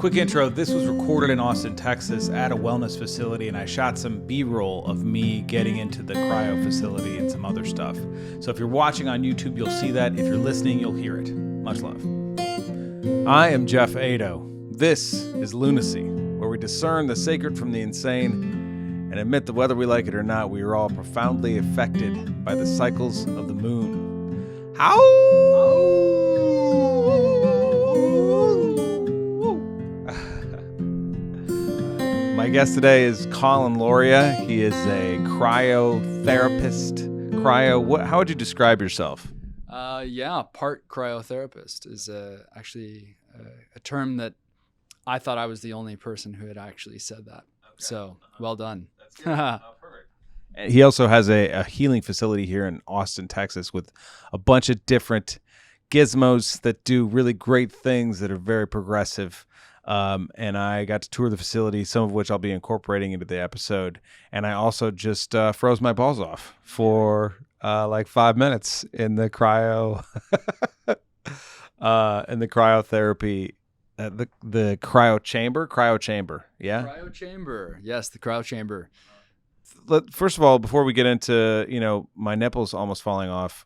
Quick intro, this was recorded in Austin, Texas at a wellness facility, and I shot some B-roll of me getting into the cryo facility and some other stuff. So if you're watching on YouTube, you'll see that. If you're listening, you'll hear it. Much love. I am Jeff Ado. This is Lunacy, where we discern the sacred from the insane and admit that whether we like it or not, we are all profoundly affected by the cycles of the moon. How? My guest today is Caulen Lauria. He is a cryotherapist. How would you describe yourself? Part cryotherapist is actually a term that I thought I was the only person who had actually said that. Okay. So, well done. That's good. Perfect. And he also has a healing facility here in Austin, Texas, with a bunch of different gizmos that do really great things that are very progressive. And I got to tour the facility, some of which I'll be incorporating into the episode. And I also just froze my balls off for like 5 minutes in the cryotherapy, the Cryochamber. Yeah. Cryochamber. Yes. The Cryochamber. First of all, before we get into, my nipples almost falling off,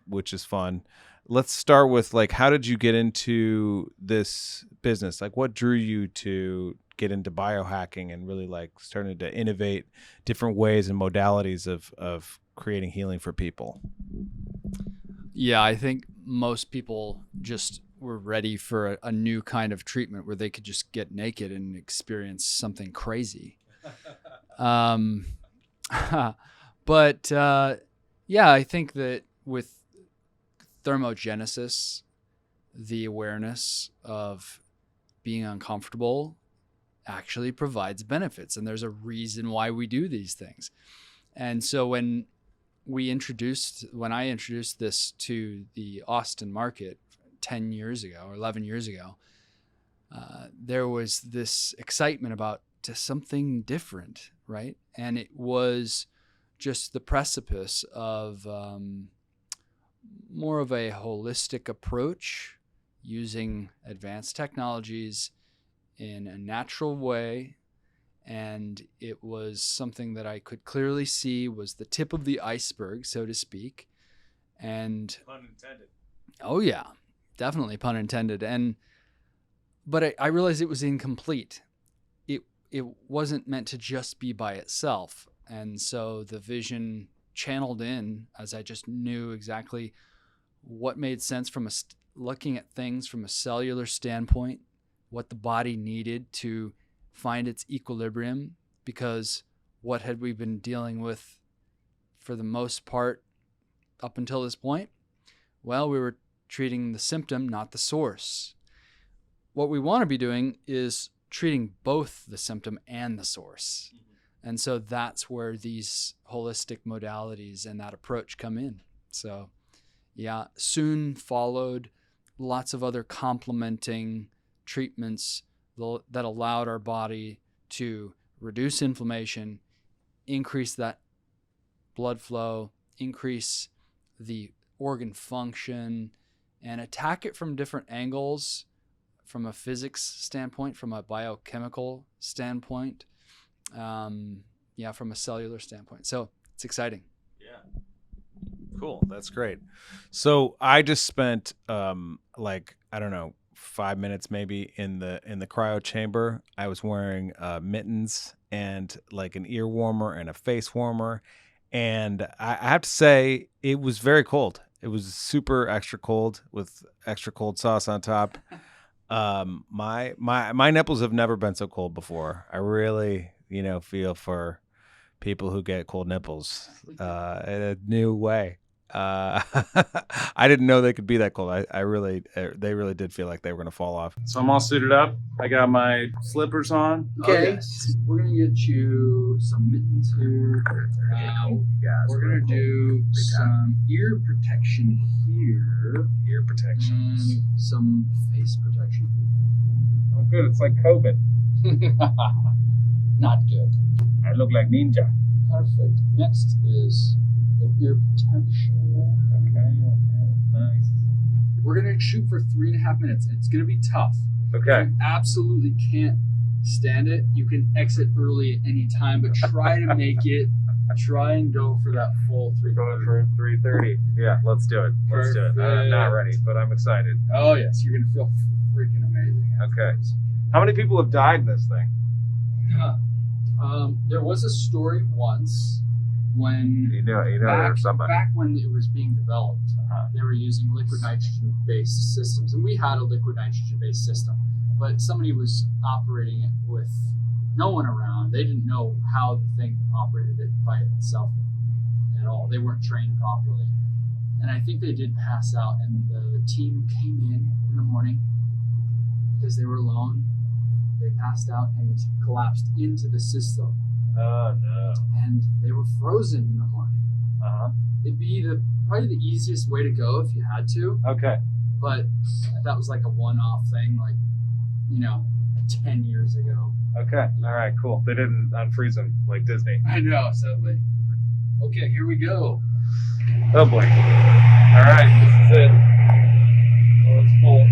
which is fun. Let's start with how did you get into this business? What drew you to get into biohacking and really starting to innovate different ways and modalities of creating healing for people? Yeah, I think most people just were ready for a new kind of treatment where they could just get naked and experience something crazy. But I think that with Thermogenesis, the awareness of being uncomfortable actually provides benefits, and there's a reason why we do these things. And so when I introduced this to the Austin market 10 years ago or 11 years ago, there was this excitement about something different, right? And it was just the precipice of more of a holistic approach using advanced technologies in a natural way. And it was something that I could clearly see was the tip of the iceberg, so to speak. And pun intended. Oh yeah, definitely pun intended. But I realized it was incomplete. It wasn't meant to just be by itself. And so the vision channeled in as I just knew exactly what made sense from looking at things from a cellular standpoint, what the body needed to find its equilibrium, because what had we been dealing with for the most part up until this point? Well, we were treating the symptom, not the source. What we want to be doing is treating both the symptom and the source. Mm-hmm. And so that's where these holistic modalities and that approach come in. So yeah, soon followed lots of other complementing treatments that allowed our body to reduce inflammation, increase that blood flow, increase the organ function, and attack it from different angles, from a physics standpoint, from a biochemical standpoint, from a cellular standpoint. So it's exciting. Yeah. Cool. That's great. So I just spent 5 minutes maybe in the Cryochamber. I was wearing mittens and an ear warmer and a face warmer, and I have to say it was very cold. It was super extra cold with extra cold sauce on top. My nipples have never been so cold before. I really feel for people who get cold nipples in a new way. I didn't know they could be that cold. They really did feel like they were going to fall off. So I'm all suited up. I got my slippers on. Okay. Oh, yes. We're going to get you some mittens here. We're going to do some ear protection here. Ear protection. Some face protection. Oh, good. It's like COVID. Not good. I look like ninja. Perfect. Next is the ear protection. Okay. Nice. We're going to shoot for 3.5 minutes. It's going to be tough. Okay. If you absolutely can't stand it, you can exit early at any time, but try to make it. Try and go for that full 3:30. Going for 3:30. Yeah, let's do it. Let's do it. I'm not ready, but I'm excited. Oh yes, you're gonna feel freaking amazing. Okay. How many people have died in this thing? There was a story once when back when it was being developed, they were using liquid nitrogen-based systems, and we had a liquid nitrogen-based system, but somebody was operating it with no one around. They didn't know how the thing operated it by itself at all. They weren't trained properly, and I think they did pass out. And the team came in the morning because they were alone. They passed out and collapsed into the system. Oh no! And they were frozen in the morning. It'd be probably the easiest way to go if you had to. Okay. But that was like a one-off thing, 10 years ago. Okay. All right. Cool. They didn't unfreeze them like Disney. I know, sadly. Okay, here we go. Oh boy! All right, this is it. Oh, it's full.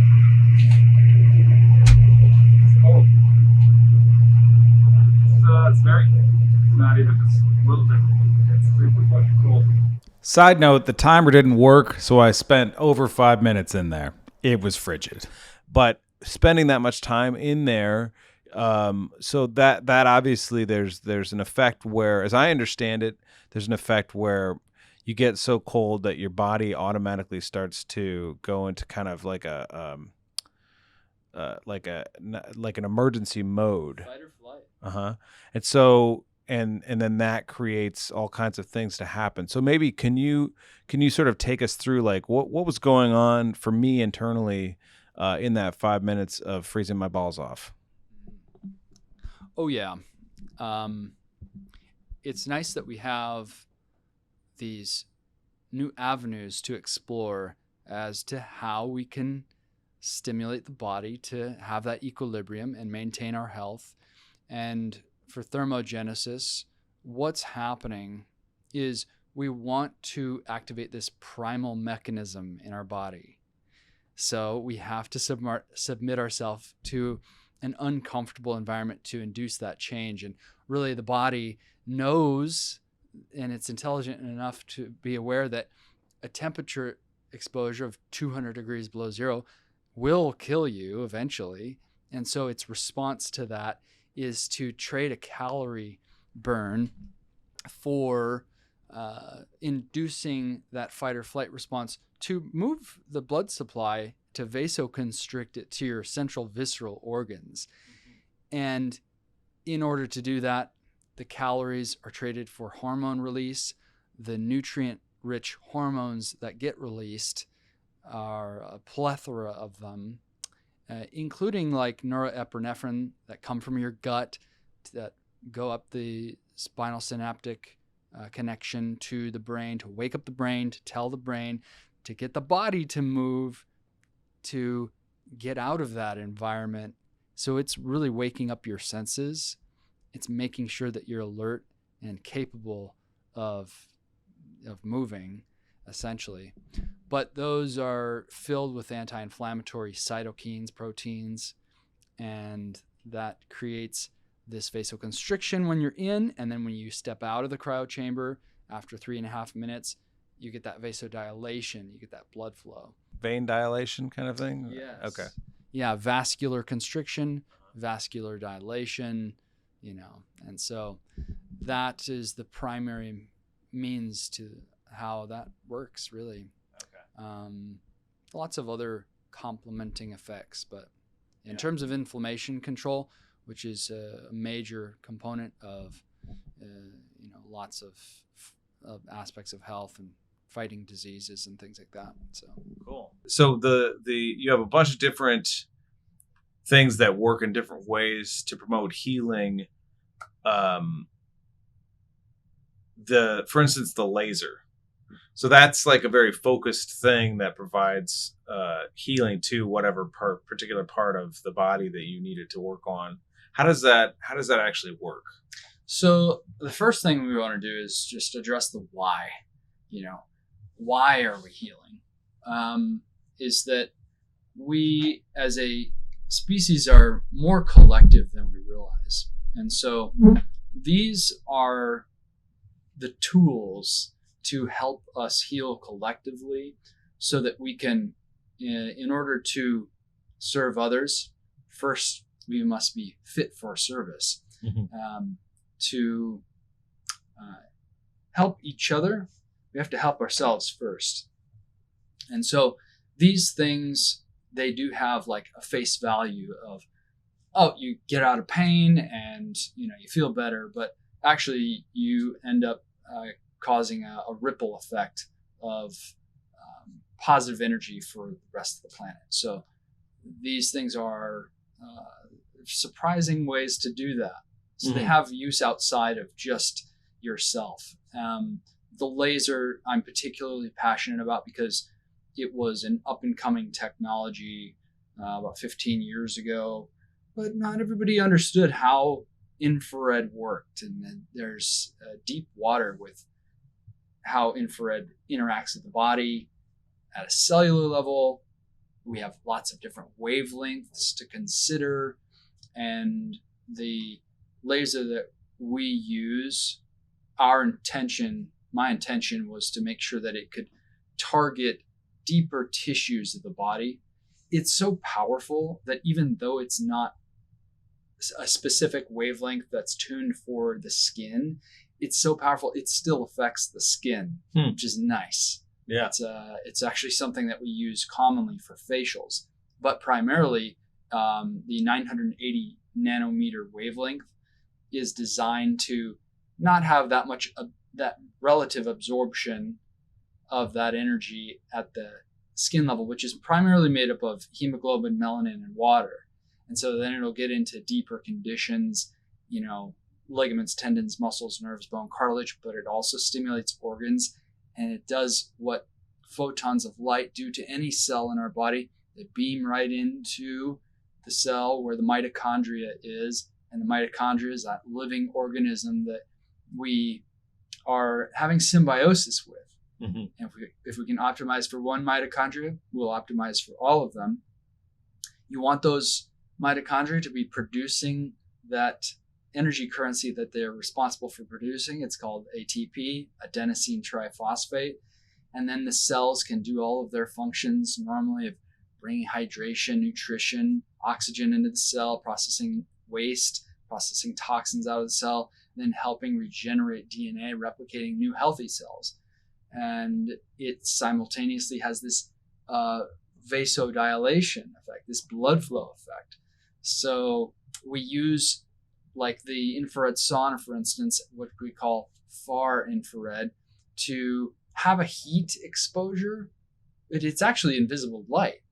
It's very cool. It's not even just a little bit. It's super fucking cool. Side note, the timer didn't work, so I spent over 5 minutes in there. It was frigid. But spending that much time in there, so that obviously there's an effect where, as I understand it, there's an effect where you get so cold that your body automatically starts to go into kind of like an emergency mode. Fight or flight. And so and then that creates all kinds of things to happen. So maybe can you sort of take us through like what was going on for me internally in that 5 minutes of freezing my balls off? Oh yeah. It's nice that we have these new avenues to explore as to how we can stimulate the body to have that equilibrium and maintain our health. And for thermogenesis, what's happening is we want to activate this primal mechanism in our body. So we have to submit ourselves to an uncomfortable environment to induce that change. And really the body knows, and it's intelligent enough to be aware that a temperature exposure of 200 degrees below zero will kill you eventually. And so its response to that is to trade a calorie burn for inducing that fight or flight response to move the blood supply to vasoconstrict it to your central visceral organs. And in order to do that, the calories are traded for hormone release. The nutrient-rich hormones that get released are a plethora of them, including like norepinephrine that come from your gut that go up the spinal synaptic connection to the brain to wake up the brain, to tell the brain, to get the body to move, to get out of that environment. So it's really waking up your senses. It's making sure that you're alert and capable of moving, essentially. But those are filled with anti-inflammatory cytokines, proteins, and that creates this vasoconstriction when you're in, and then when you step out of the cryochamber after 3.5 minutes, you get that vasodilation, you get that blood flow. Vein dilation kind of thing? Yes. Okay. Yeah, vascular constriction, vascular dilation, and so that is the primary means to how that works, really. Okay. Lots of other complementing effects, but in terms of inflammation control, which is a major component of lots of aspects of health and fighting diseases and things like that. So cool. So you have a bunch of different things that work in different ways to promote healing. For instance, the laser. So that's like a very focused thing that provides healing to whatever particular part of the body that you needed to work on. How does that actually work? So the first thing we want to do is just address the why. Why are we healing? Is that we, as a species are more collective than we realize. And so these are the tools to help us heal collectively so that we can, in order to serve others, first we must be fit for service. To help each other, we have to help ourselves first. And so these things, they do have like a face value of, oh, you get out of pain and you feel better, but actually you end up causing a ripple effect of positive energy for the rest of the planet. So these things are surprising ways to do that. So they have use outside of just yourself. The laser I'm particularly passionate about because it was an up-and-coming technology about 15 years ago, but not everybody understood how infrared worked. And then there's deep water with how infrared interacts with the body at a cellular level. We have lots of different wavelengths to consider, and the laser that we use, my intention was to make sure that it could target deeper tissues of the body. It's so powerful that even though it's not a specific wavelength that's tuned for the skin, it's so powerful it still affects the skin, which is nice. Yeah, it's actually something that we use commonly for facials, but primarily the 980 nanometer wavelength is designed to not have that much that relative absorption of that energy at the skin level, which is primarily made up of hemoglobin, melanin, and water. And so then it'll get into deeper conditions, ligaments, tendons, muscles, nerves, bone, cartilage, but it also stimulates organs. And it does what photons of light do to any cell in our body. They beam right into the cell where the mitochondria is. And the mitochondria is that living organism that we are having symbiosis with. And if we can optimize for one mitochondria, we'll optimize for all of them. You want those mitochondria to be producing that energy currency that they're responsible for producing. It's called ATP, adenosine triphosphate. And then the cells can do all of their functions normally of bringing hydration, nutrition, oxygen into the cell, processing waste, processing toxins out of the cell, and then helping regenerate DNA, replicating new healthy cells. And it simultaneously has this vasodilation effect, this blood flow effect. So we use, like the infrared sauna, for instance, what we call far infrared, to have a heat exposure. It's actually invisible light.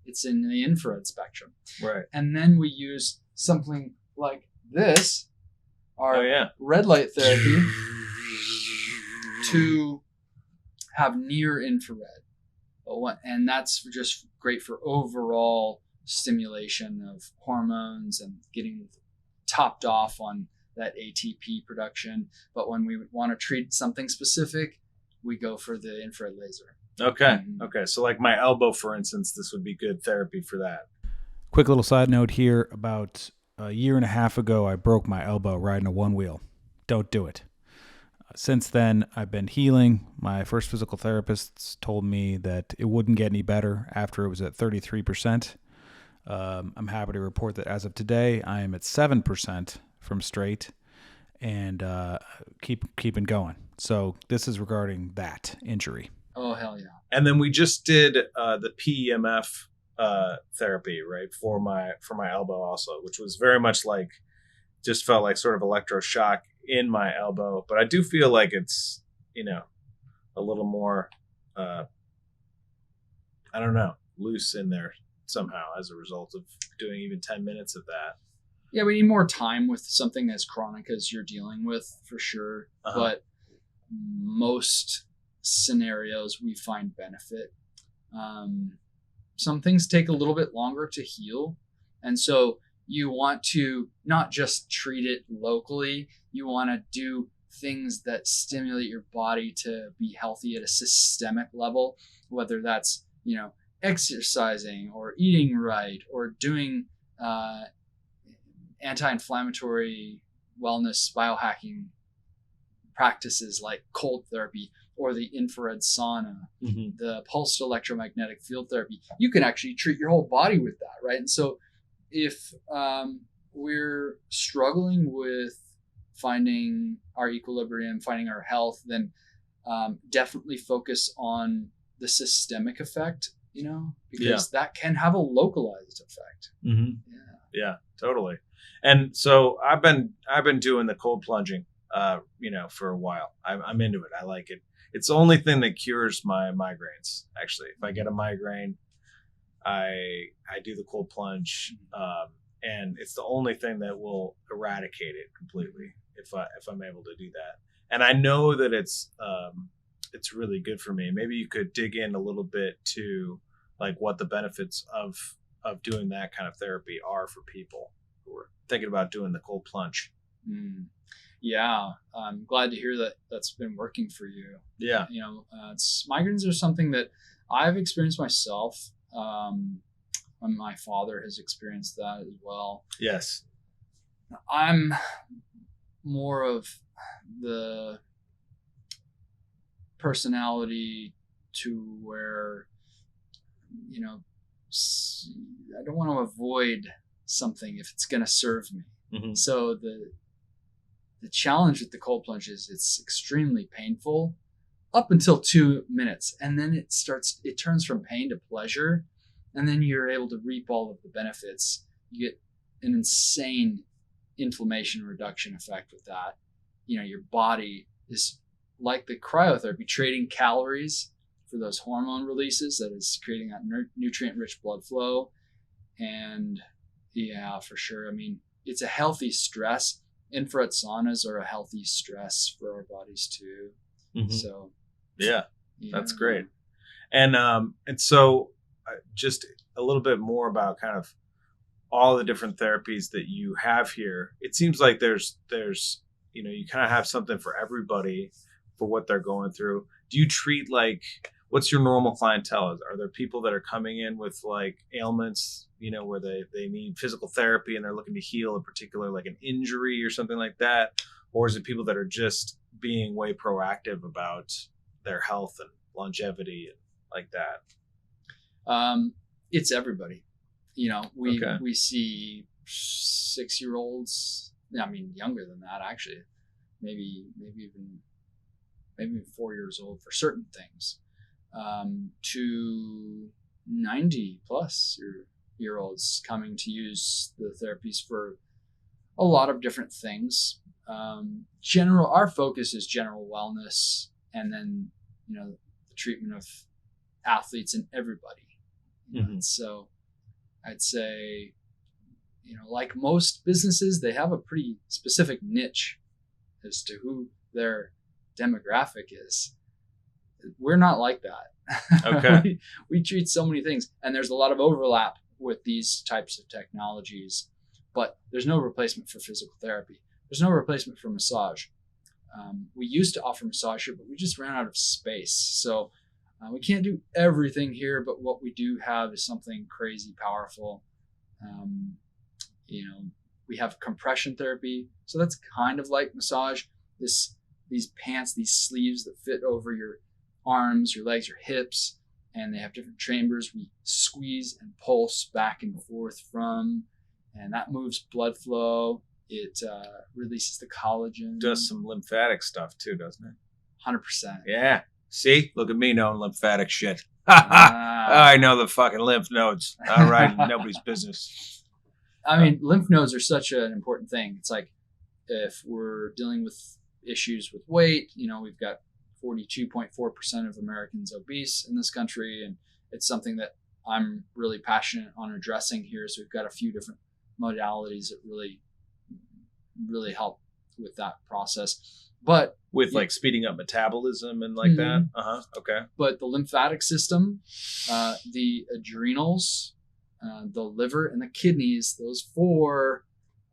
It's in the infrared spectrum. Right. And then we use something like this, our red light therapy, to have near infrared. And that's just great for overall stimulation of hormones and getting topped off on that ATP production. But when we want to treat something specific, we go for the infrared laser. Okay. So like my elbow, for instance, this would be good therapy for that. Quick little side note here. About a year and a half ago, I broke my elbow riding a one wheel. Don't do it. Since then, I've been healing. My first physical therapist told me that it wouldn't get any better after it was at 33%. I'm happy to report that as of today, I am at 7% from straight and keeping going. So this is regarding that injury. Oh, hell yeah. And then we just did the PEMF therapy, right, for my elbow also, which was very much like, just felt like sort of electroshock in my elbow. But I do feel like it's, a little more, I don't know, loose in there somehow as a result of doing even 10 minutes of that. Yeah, we need more time with something as chronic as you're dealing with, for sure. But most scenarios we find benefit. Some things take a little bit longer to heal. And so you want to not just treat it locally, you want to do things that stimulate your body to be healthy at a systemic level, whether that's, exercising or eating right or doing anti-inflammatory wellness biohacking practices like cold therapy or the infrared sauna, the pulsed electromagnetic field therapy, you can actually treat your whole body with that, right? And so if we're struggling with finding our equilibrium, finding our health, then definitely focus on the systemic effect, because that can have a localized effect. Yeah, totally. And so I've been doing the cold plunging, for a while. I'm into it. I like it. It's the only thing that cures my migraines. Actually, if I get a migraine, I do the cold plunge, and it's the only thing that will eradicate it completely if I'm able to do that. And I know that it's really good for me. Maybe you could dig in a little bit to like what the benefits of doing that kind of therapy are for people who are thinking about doing the cold plunge. Yeah, I'm glad to hear that that's been working for you. Yeah. Migraines are something that I've experienced myself. And my father has experienced that as well. Yes. I'm more of the personality to where, I don't want to avoid something if it's going to serve me. So the challenge with the cold plunge is it's extremely painful up until 2 minutes. And then it turns from pain to pleasure. And then you're able to reap all of the benefits. You get an insane inflammation reduction effect with that. Your body is like the cryotherapy, trading calories for those hormone releases that is creating that nutrient-rich blood flow. And yeah, for sure. I mean, it's a healthy stress. Infrared saunas are a healthy stress for our bodies too. So yeah, that's great. And so just a little bit more about kind of all the different therapies that you have here. It seems like there's you kind of have something for everybody for what they're going through. Do you treat what's your normal clientele? Are there people that are coming in with like ailments, where they need physical therapy and they're looking to heal a particular like an injury or something like that? Or is it people that are just being way proactive about their health and longevity and like that? It's everybody. We see 6-year-olds. I mean, younger than that actually, maybe even 4 years old for certain things, to 90 plus year olds coming to use the therapies for a lot of different things. Our focus is general wellness, and then the treatment of athletes and everybody. And so I'd say, like most businesses, they have a pretty specific niche as to who their demographic is. We're not like that. Okay. we treat so many things, and there's a lot of overlap with these types of technologies, but there's no replacement for physical therapy. There's no replacement for massage. We used to offer massage here, but we just ran out of space. So we can't do everything here, but what we do have is something crazy powerful. We have compression therapy. So that's kind of like massage. These pants, these sleeves that fit over your arms, your legs, your hips, and they have different chambers we squeeze and pulse back and forth from, and that moves blood flow. It releases the collagen. Does some lymphatic stuff too, doesn't it? 100%. Yeah. See, look at me knowing lymphatic shit. I know the fucking lymph nodes. All right, nobody's business. I mean, lymph nodes are such an important thing. It's like if we're dealing with issues with weight, we've got 42.4% of Americans obese in this country, and it's something that I'm really passionate on addressing here. So we've got a few different modalities that really help with that process. But with like speeding up metabolism and like that. Okay. But the lymphatic system, the adrenals, the liver, and the kidneys, those 4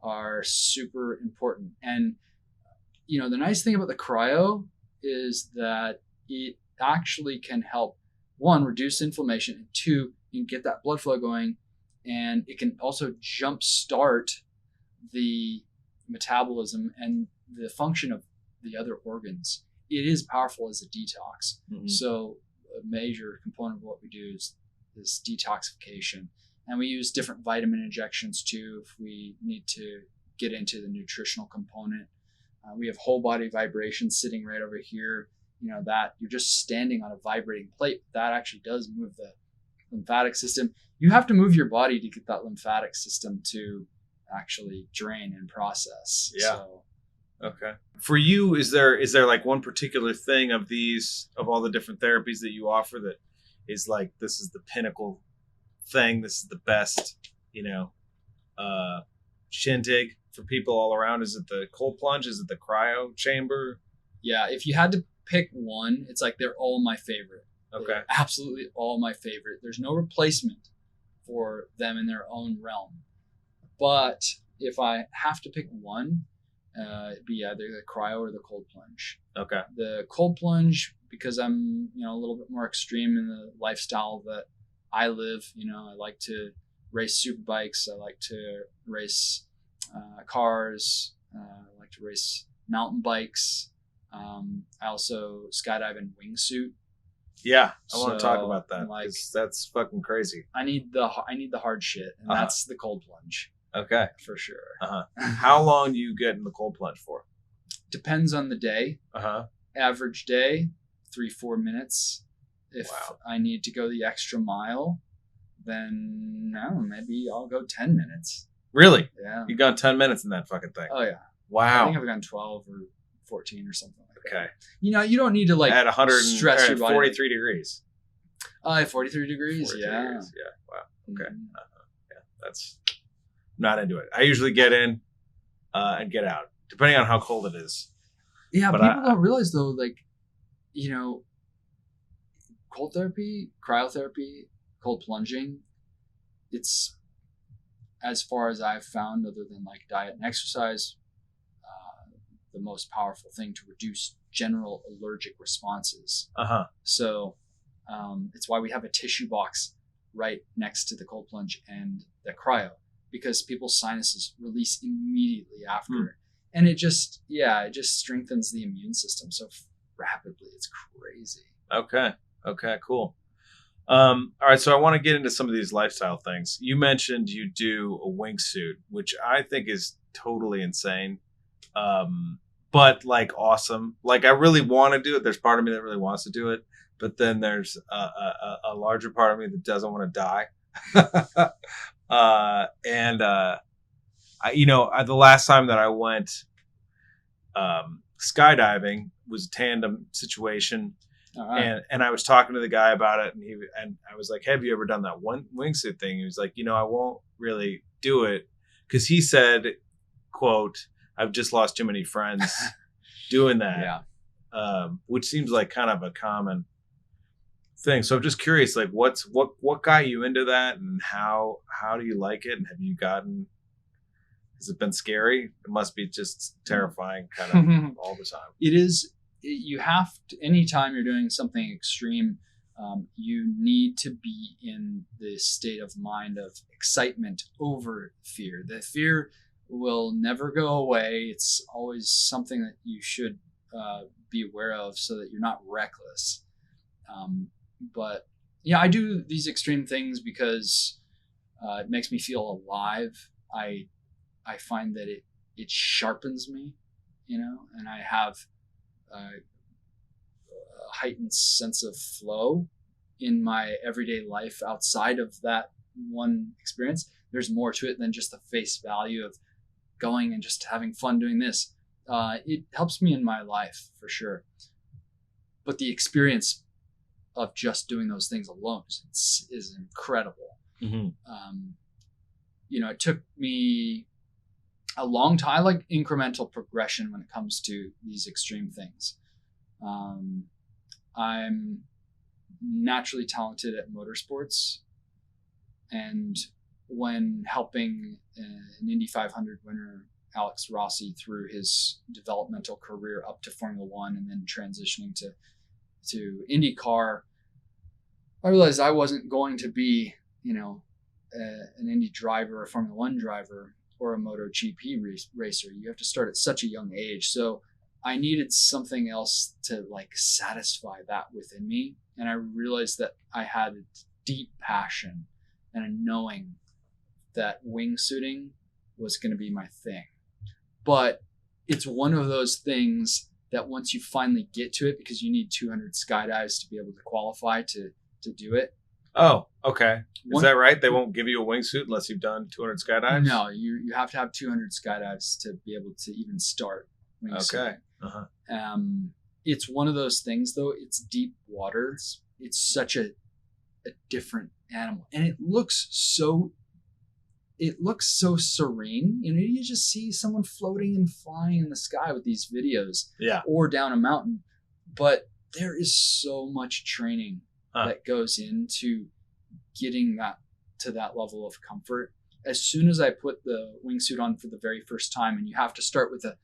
are super important. And the nice thing about the cryo is that it actually can help, 1, reduce inflammation, and 2, you can get that blood flow going, and it can also jumpstart the metabolism and the function of the other organs. It is powerful as a detox. Mhm. So a major component of what we do is this detoxification. And we use different vitamin injections too if we need to get into the nutritional component. We have whole body vibration sitting right over here. That you're just standing on a vibrating plate. That actually does move the lymphatic system. You have to move your body to get that lymphatic system to actually drain and process. Yeah. So, Okay. For you, is there like one particular thing of all the different therapies that you offer that is like, this is the pinnacle thing, this is the best, shindig for people all around? Is it the cold plunge? Is it the Cryochamber? yeah, if you had to pick one, it's like they're all my favorite. Okay. They're absolutely all my favorite. There's no replacement for them in their own realm. But if I have to pick one, it'd be either the cryo or the cold plunge. Okay. The cold plunge, because I'm a little bit more extreme in the lifestyle that I live. I like to race super bikes. I like to race cars. I like to race mountain bikes. I also skydive in wingsuit. Yeah, I want to talk So, about that like, because that's fucking crazy. I need the hard shit, and that's the cold plunge Okay. for sure. How long do you get in the cold plunge for? Depends on the day. Uh-huh. Average day, 3-4 minutes. If Wow. I need to go the extra mile, then maybe I'll go 10 minutes. Really? Yeah. You got 10 minutes in that fucking thing. Oh yeah. I Wow. think I've gone 12 or 14 or something like that. Okay. You don't need to like At 100 stress your body. 43 degrees. 43 degrees. 43 Yeah. degrees. Yeah. Wow. Okay. Mhm. Yeah. That's not into it. I usually get in and get out, depending on how cold it is. Yeah, But people don't realize though, like, cold therapy, cryotherapy, cold plunging, it's, as far as I've found, other than like diet and exercise, the most powerful thing to reduce general allergic responses. Uh-huh. So it's why we have a tissue box right next to the cold plunge and the cryo, because people's sinuses release immediately after. And it just strengthens the immune system so rapidly. It's crazy. Okay, cool. All right, so I want to get into some of these lifestyle things. You mentioned you do a wingsuit, which I think is totally insane, but like awesome. Like I really want to do it. There's part of me that really wants to do it, but then there's a larger part of me that doesn't want to die. The last time that I went skydiving was a tandem situation. All right. And I was talking to the guy about it, and I was like, "Have you ever done that one wingsuit thing?" He was like, "I won't really do it," because he said, "quote I've just lost too many friends doing that." Yeah. Which seems like kind of a common thing. So I'm just curious, like, what got you into that, and how do you like it, and have you gotten? Has it been scary? It must be just terrifying, kind of all the time. It is. You have to, anytime you're doing something extreme, you need to be in the state of mind of excitement over fear. The fear will never go away. It's always something that you should be aware of so that you're not reckless. But yeah, I do these extreme things because it makes me feel alive. I find that it sharpens me, and I have a heightened sense of flow in my everyday life outside of that one experience. There's more to it than just the face value of going and just having fun doing this. It helps me in my life for sure. But the experience of just doing those things alone is incredible. Mm-hmm. It took me a long time. I like incremental progression when it comes to these extreme things. I'm naturally talented at motorsports, and when helping an Indy 500 winner, Alex Rossi, through his developmental career up to Formula One and then transitioning to IndyCar, I realized I wasn't going to be, an Indy driver, a Formula One driver, or a MotoGP racer. You have to start at such a young age. So I needed something else to like satisfy that within me. And I realized that I had a deep passion and a knowing that wingsuiting was going to be my thing. But it's one of those things that once you finally get to it, because you need 200 skydives to be able to qualify to do it. Oh, okay. Is that right? They won't give you a wingsuit unless you've done 200 skydives? No, you have to have 200 skydives to be able to even start wingsuiting. Okay. Uh-huh. It's one of those things, though. It's deep waters. It's such a different animal, and it looks so serene. You just see someone floating and flying in the sky with these videos, or down a mountain. But there is so much training that goes into getting that to that level of comfort. As soon as I put the wingsuit on for the very first time, and you have to start with a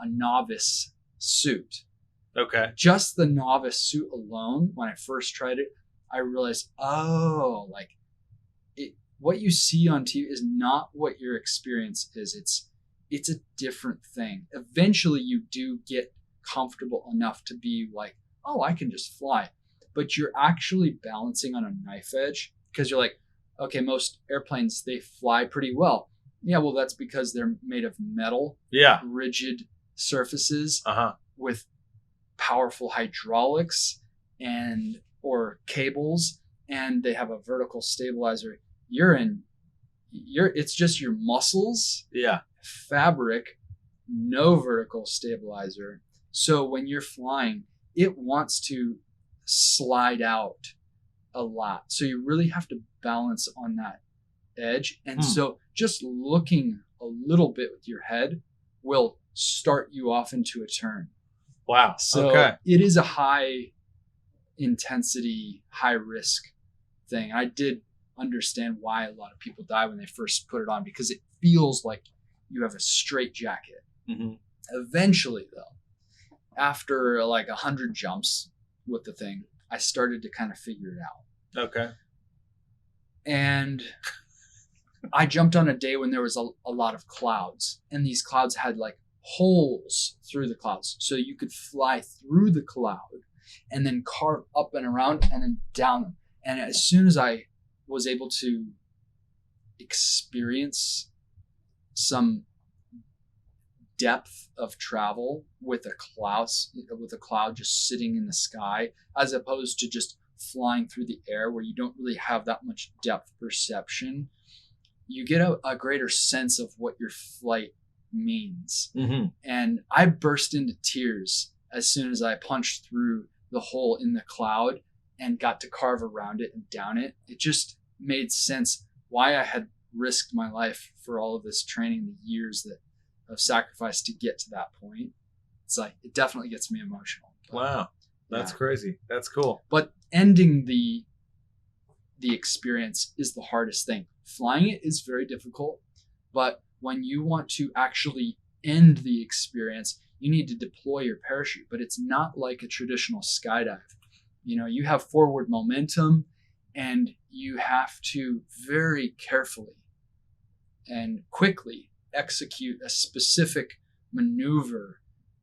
novice suit. Okay. Just the novice suit alone, when I first tried it, I realized, what you see on TV is not what your experience is. It's a different thing. Eventually, you do get comfortable enough to be like, oh, I can just fly. But you're actually balancing on a knife edge, because you're like, okay, most airplanes, they fly pretty well. Yeah, well, that's because they're made of metal, rigid surfaces with powerful hydraulics or cables, and they have a vertical stabilizer. It's just your muscles, fabric, no vertical stabilizer. So when you're flying, it wants to slide out a lot. So you really have to balance on that edge. And so just looking a little bit with your head will start you off into a turn. Wow. So it is a high intensity, high risk thing. I did understand why a lot of people die when they first put it on, because it feels like you have a straight jacket. Mm-hmm. Eventually, though, after like 100 jumps with the thing, I started to kind of figure it out. Okay. And I jumped on a day when there was a lot of clouds, and these clouds had like holes through the clouds. So you could fly through the cloud and then carve up and around and then down them. And as soon as I was able to experience some depth of travel with a cloud just sitting in the sky, as opposed to just flying through the air where you don't really have that much depth perception, you get a greater sense of what your flight means. Mm-hmm. And I burst into tears as soon as I punched through the hole in the cloud and got to carve around it and down it. It just made sense why I had risked my life for all of this training, the years of sacrifice to get to that point. It's like, it definitely gets me emotional. Wow. That's crazy. That's cool. But ending the experience is the hardest thing. Flying it is very difficult, but when you want to actually end the experience, you need to deploy your parachute, but it's not like a traditional skydive. You have forward momentum, and you have to very carefully and quickly execute a specific maneuver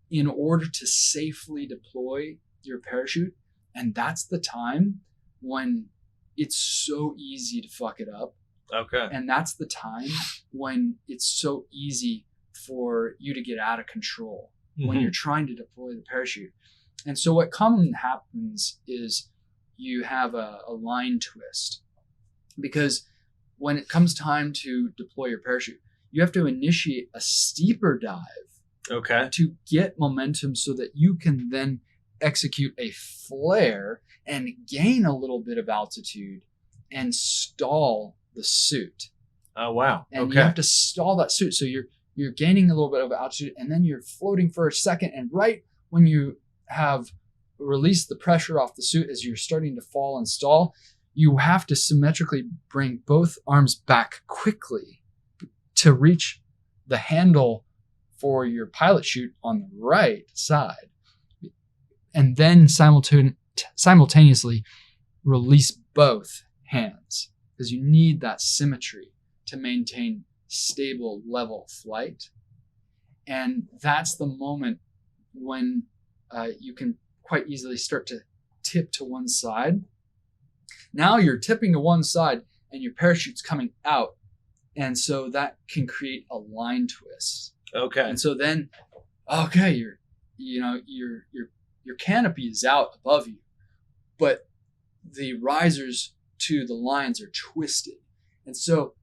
in order to safely deploy your parachute. And that's the time when it's so easy to fuck it up. Okay. And that's the time when it's so easy for you to get out of control when you're trying to deploy the parachute. And so what commonly happens is you have a line twist, because when it comes time to deploy your parachute, you have to initiate a steeper dive to get momentum so that you can then execute a flare and gain a little bit of altitude and stall the suit. Oh, wow. And you have to stall that suit. So you're gaining a little bit of altitude, and then you're floating for a second. And right when you have released the pressure off the suit as you're starting to fall and stall, you have to symmetrically bring both arms back quickly to reach the handle for your pilot chute on the right side. And then simultaneously release both hands because you need that symmetry to maintain stable level flight. And that's the moment when you can quite easily start to tip to one side. Now you're tipping to one side and your parachute's coming out. And so that can create a line twist. Okay. And so then, okay, your canopy is out above you, but the risers to the lines are twisted. And so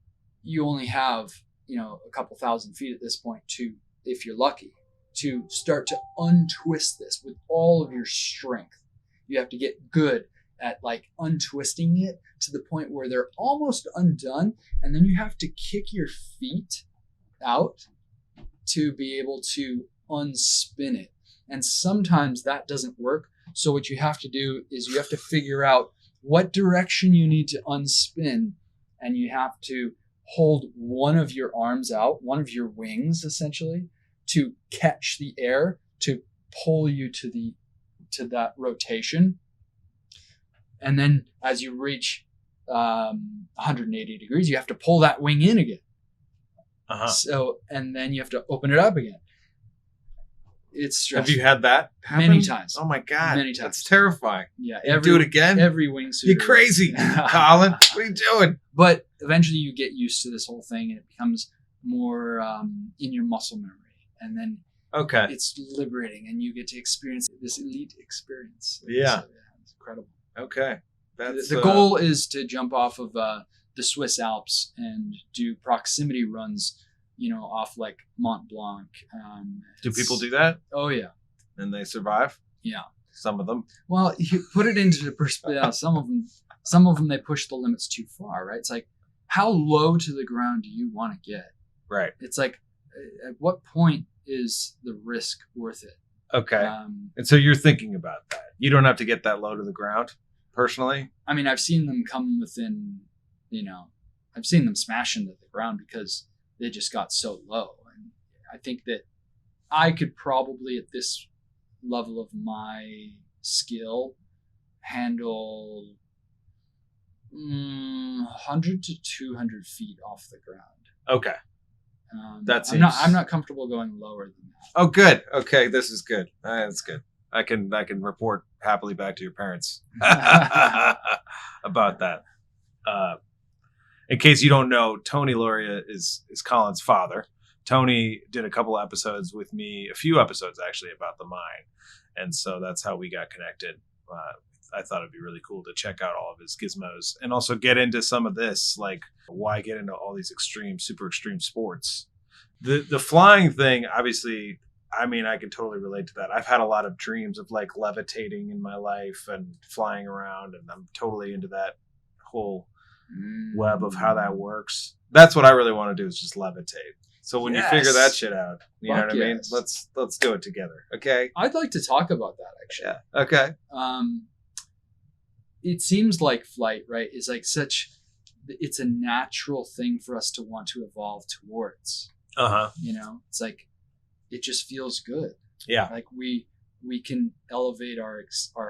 you only have, a couple thousand feet at this point to, if you're lucky, to start to untwist this with all of your strength. You have to get good at like untwisting it to the point where they're almost undone. And then you have to kick your feet out to be able to unspin it. And sometimes that doesn't work. So what you have to do is you have to figure out what direction you need to unspin. And you have to hold one of your arms out, one of your wings essentially, to catch the air, to pull you to that rotation. And then as you reach 180 degrees, you have to pull that wing in again. Uh-huh. So, and then you have to open it up again. It's stressful. Have you had that happen? Many times. Oh my God. Many times. That's terrifying. Yeah. Do it again? Every wingsuit. You're crazy, Caulen. What are you doing? But eventually you get used to this whole thing and it becomes more in your muscle memory. And then Okay. it's liberating and you get to experience this elite experience. Yeah. It's incredible. Okay. That's The goal is to jump off of the Swiss Alps and do proximity runs, off like Mont Blanc. Do people do that? Oh yeah. And they survive? Yeah. Some of them. Well, you put it into perspective. Yeah, some of them, they push the limits too far, right? It's like, how low to the ground do you want to get? Right. It's like, at what point is the risk worth it? Okay. And so you're thinking about that. You don't have to get that low to the ground, personally? I mean, I've seen them come within, I've seen them smash into the ground because they just got so low. And I think that I could probably, at this level of my skill, handle 100 to 200 feet off the ground. Okay. I'm not comfortable going lower than that. Oh, good. Okay, this is good. That's good. I can report happily back to your parents about that. In case you don't know, Tony Lauria is Caulen's father. Tony did a couple episodes with me, a few episodes actually, about the mind, and so that's how we got connected. I thought it'd be really cool to check out all of his gizmos and also get into some of this, like why get into all these super extreme sports. The flying thing, obviously, I mean, I can totally relate to that. I've had a lot of dreams of like levitating in my life and flying around, and I'm totally into that whole web of how that works. That's what I really want to do, is just levitate. So when you figure that shit out, you know what I mean? Let's do it together. Okay. I'd like to talk about that actually. Yeah. Okay. It seems like flight, right, is like it's a natural thing for us to want to evolve towards. Uh-huh. It's like, it just feels good. Yeah. Like we can elevate our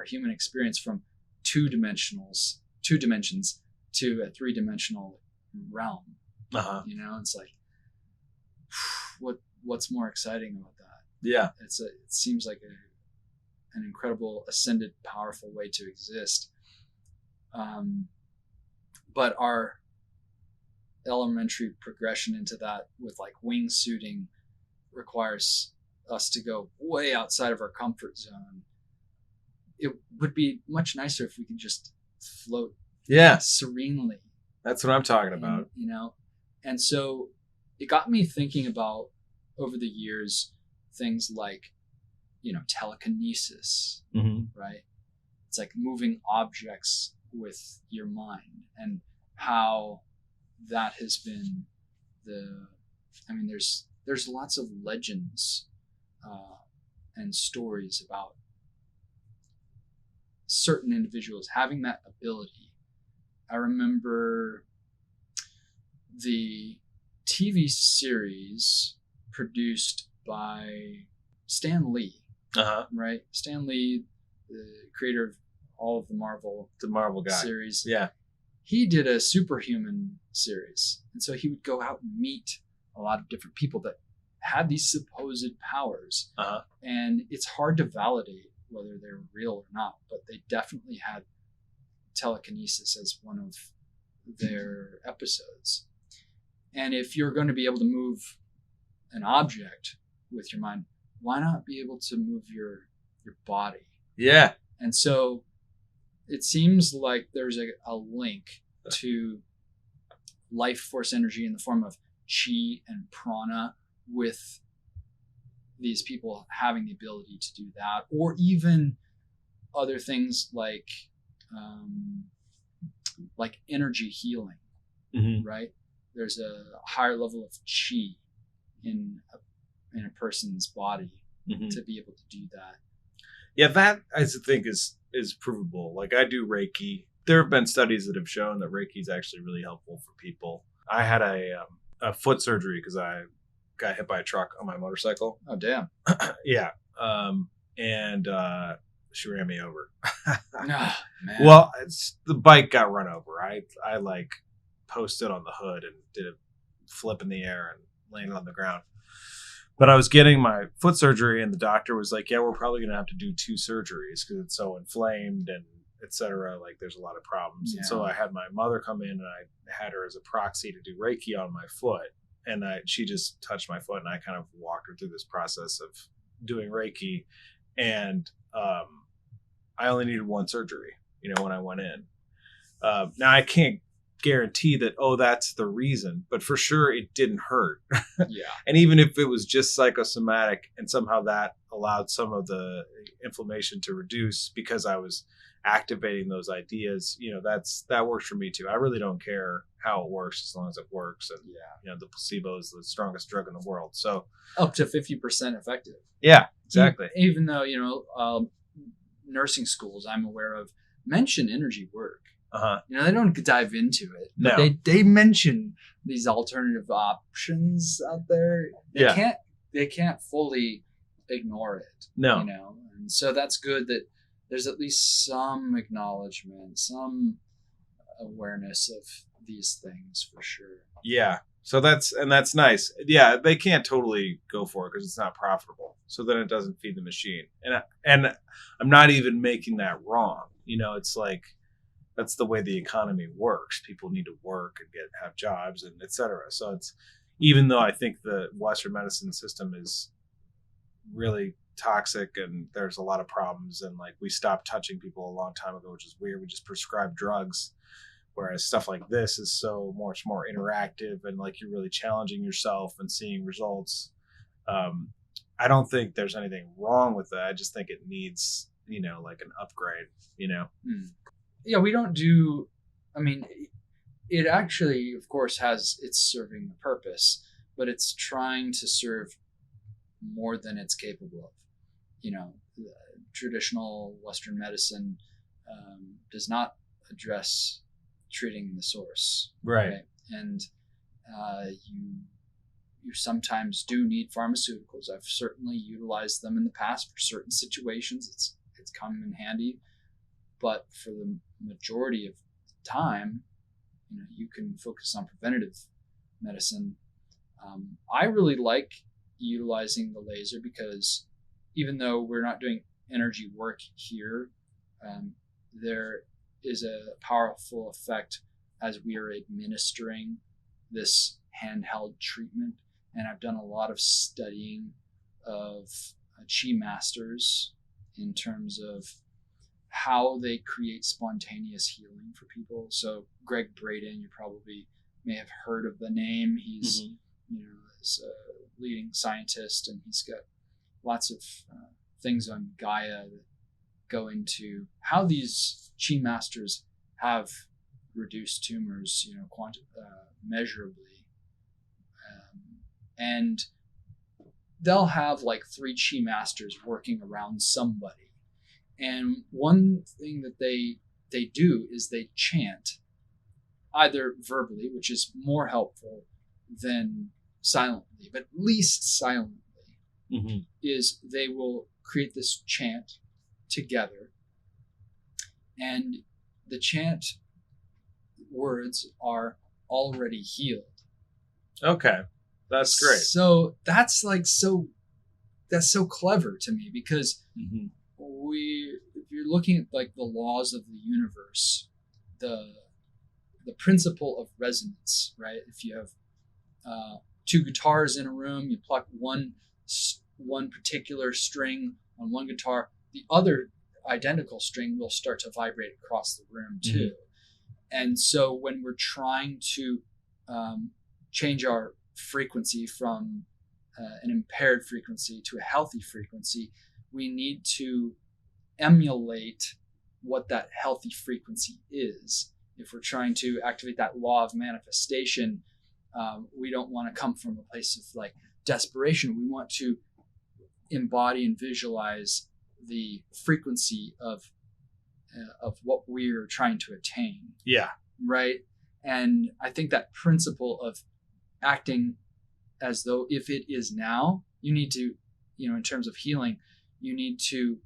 human experience from two dimensions to a three-dimensional realm. Uh-huh. It's like, what's more exciting about that? Yeah. It seems like an incredible, ascended, powerful way to exist. But our elementary progression into that with like wingsuiting requires us to go way outside of our comfort zone. It would be much nicer if we could just float serenely. That's what I'm talking about. And so it got me thinking about, over the years, things like, telekinesis, right? It's like moving objects with your mind, and how that has been there's lots of legends and stories about certain individuals having that ability. I remember the TV series produced by Stan Lee, Uh-huh. right? Stan Lee, the creator of all of the Marvel guy series. Yeah. He did a superhuman series. And so he would go out and meet a lot of different people that had these supposed powers. And it's hard to validate whether they're real or not, but they definitely had telekinesis as one of their episodes. And if you're going to be able to move an object with your mind, why not be able to move your body? Yeah. And so it seems like there's a link to life force energy in the form of chi and prana, with these people having the ability to do that, or even other things like energy healing, right? There's a higher level of chi in a person's body to be able to do that. Yeah, that I think is provable. Like, I do Reiki. There have been studies that have shown that Reiki is actually really helpful for people. I had a foot surgery because I got hit by a truck on my motorcycle. Oh, damn. Yeah. And she ran me over. Oh, man. Well, the bike got run over. I like posted on the hood and did a flip in the air and landed on the ground. But I was getting my foot surgery, and the doctor was like, yeah, we're probably going to have to do 2 surgeries because it's so inflamed and et cetera. Like, there's a lot of problems. Yeah. And so I had my mother come in, and I had her as a proxy to do Reiki on my foot. And she just touched my foot, and I kind of walked her through this process of doing Reiki. And I only needed 1 surgery, when I went in. Now, I can't guarantee that, that's the reason, but for sure it didn't hurt. Yeah. And even if it was just psychosomatic and somehow that allowed some of the inflammation to reduce because I was activating those ideas, that works for me too. I really don't care how it works as long as it works. And the placebo is the strongest drug in the world. So up to 50% effective. Yeah, exactly. Even though, nursing schools I'm aware of mention energy work. They don't dive into it, but No. they mention these alternative options out there. They can't fully ignore it. No. And so that's good that there's at least some acknowledgement, some awareness of these things for sure. Yeah. So that's nice. Yeah, they can't totally go for it because it's not profitable. So then it doesn't feed the machine. And I'm not even making that wrong. It's like, that's the way the economy works. People need to work and have jobs and et cetera. So it's, even though I think the Western medicine system is really toxic and there's a lot of problems, and like, we stopped touching people a long time ago, which is weird. We just prescribe drugs, whereas stuff like this is so much more interactive and like, you're really challenging yourself and seeing results. I don't think there's anything wrong with that. I just think it needs, like an upgrade, Yeah, we don't do, it actually, of course, it's serving a purpose, but it's trying to serve more than it's capable of. Traditional Western medicine does not address treating the source. Right. And you sometimes do need pharmaceuticals. I've certainly utilized them in the past for certain situations. It's come in handy. But for the majority of the time, you can focus on preventative medicine. I really like utilizing the laser because even though we're not doing energy work here, there is a powerful effect as we are administering this handheld treatment. And I've done a lot of studying of chi masters in terms of how they create spontaneous healing for people. So Greg Braden, you probably may have heard of the name. He's, is a leading scientist, and he's got lots of things on Gaia that go into how these chi masters have reduced tumors, measurably. And they'll have like 3 chi masters working around somebody. And one thing that they do is they chant, either verbally, which is more helpful than silently, but at least silently, is they will create this chant together. And the chant words are already healed. Okay. That's great. So that's so clever to me, because Mm-hmm. if you're looking at like the laws of the universe, the principle of resonance, right? If you have two guitars in a room, you pluck one particular string on one guitar, the other identical string will start to vibrate across the room too. Mm-hmm. And so when we're trying to change our frequency from an impaired frequency to a healthy frequency, we need to emulate what that healthy frequency is. If we're trying to activate that law of manifestation, we don't want to come from a place of like desperation. We want to embody and visualize the frequency of what we're trying to attain. Yeah. Right. And I think that principle of acting as though if it is now, you need to, in terms of healing, you need to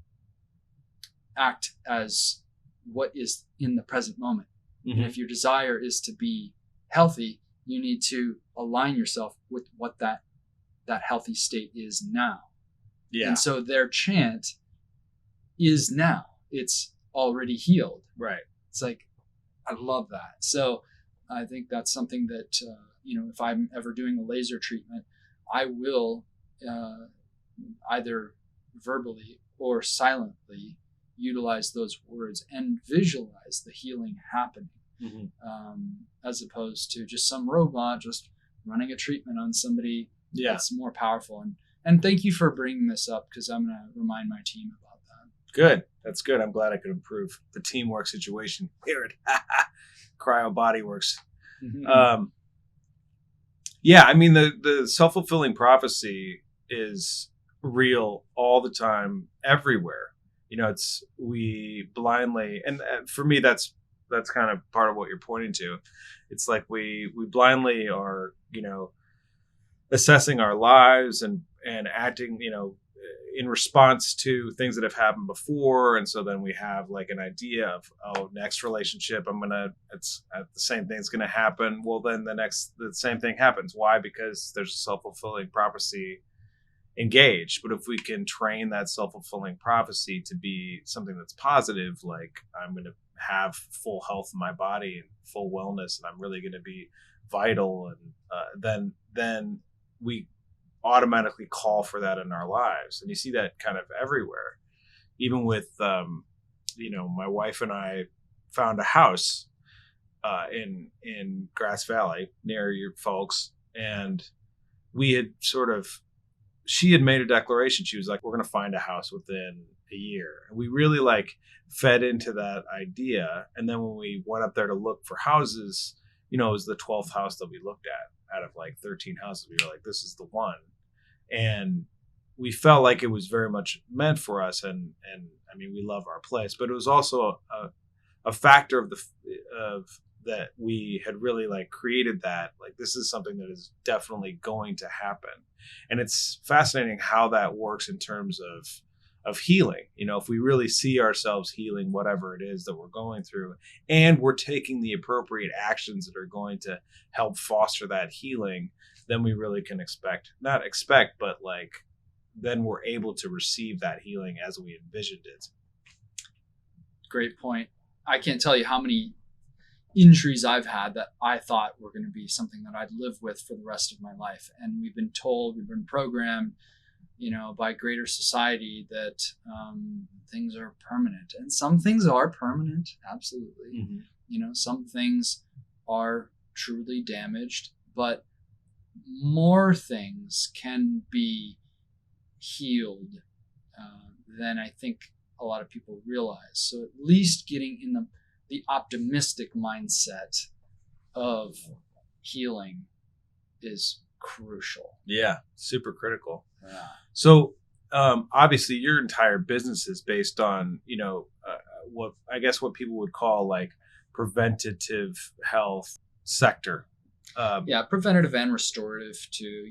act as what is in the present moment. Mm-hmm. And if your desire is to be healthy, you need to align yourself with what that healthy state is now. Yeah. And so their chant is now. It's already healed. Right. It's like, I love that. So I think that's something that, if I'm ever doing a laser treatment, I will either verbally or silently utilize those words and visualize the healing happening. Mm-hmm. As opposed to just some robot just running a treatment on somebody. Yeah. That's more powerful. And thank you for bringing this up, because I'm going to remind my team about that. Good. That's good. I'm glad I could improve the teamwork situation here at Cryobodyworks. Mm-hmm. Yeah, I mean, the self-fulfilling prophecy is real all the time, everywhere. We blindly, and for me, that's kind of part of what you're pointing to. It's like we blindly are, assessing our lives and acting, in response to things that have happened before. And so then we have like an idea of, next relationship, the same thing's going to happen. Well, then the same thing happens. Why? Because there's a self-fulfilling prophecy engaged. But if we can train that self-fulfilling prophecy to be something that's positive, like I'm going to have full health in my body and full wellness, and I'm really going to be vital, and then we automatically call for that in our lives. And you see that kind of everywhere. Even with my wife and I found a house in Grass Valley near your folks, and we had she had made a declaration. She was like, we're going to find a house within a year. And we really fed into that idea. And then when we went up there to look for houses, it was the 12th house that we looked at out of 13 houses. We were like, this is the one. And we felt like it was very much meant for us. And I mean, we love our place, but it was also a factor of that we had really created that, this is something that is definitely going to happen. And it's fascinating how that works in terms of healing. If we really see ourselves healing whatever it is that we're going through, and we're taking the appropriate actions that are going to help foster that healing, then we really can then we're able to receive that healing as we envisioned it. Great point. I can't tell you how many injuries I've had that I thought were going to be something that I'd live with for the rest of my life. And we've been programmed, by greater society that things are permanent. And some things are permanent, absolutely. Mm-hmm. Some things are truly damaged, but more things can be healed than I think a lot of people realize. So at least getting in the optimistic mindset of healing is crucial. Yeah, super critical. Yeah. So obviously your entire business is based on, what people would call preventative health sector. Preventative and restorative too,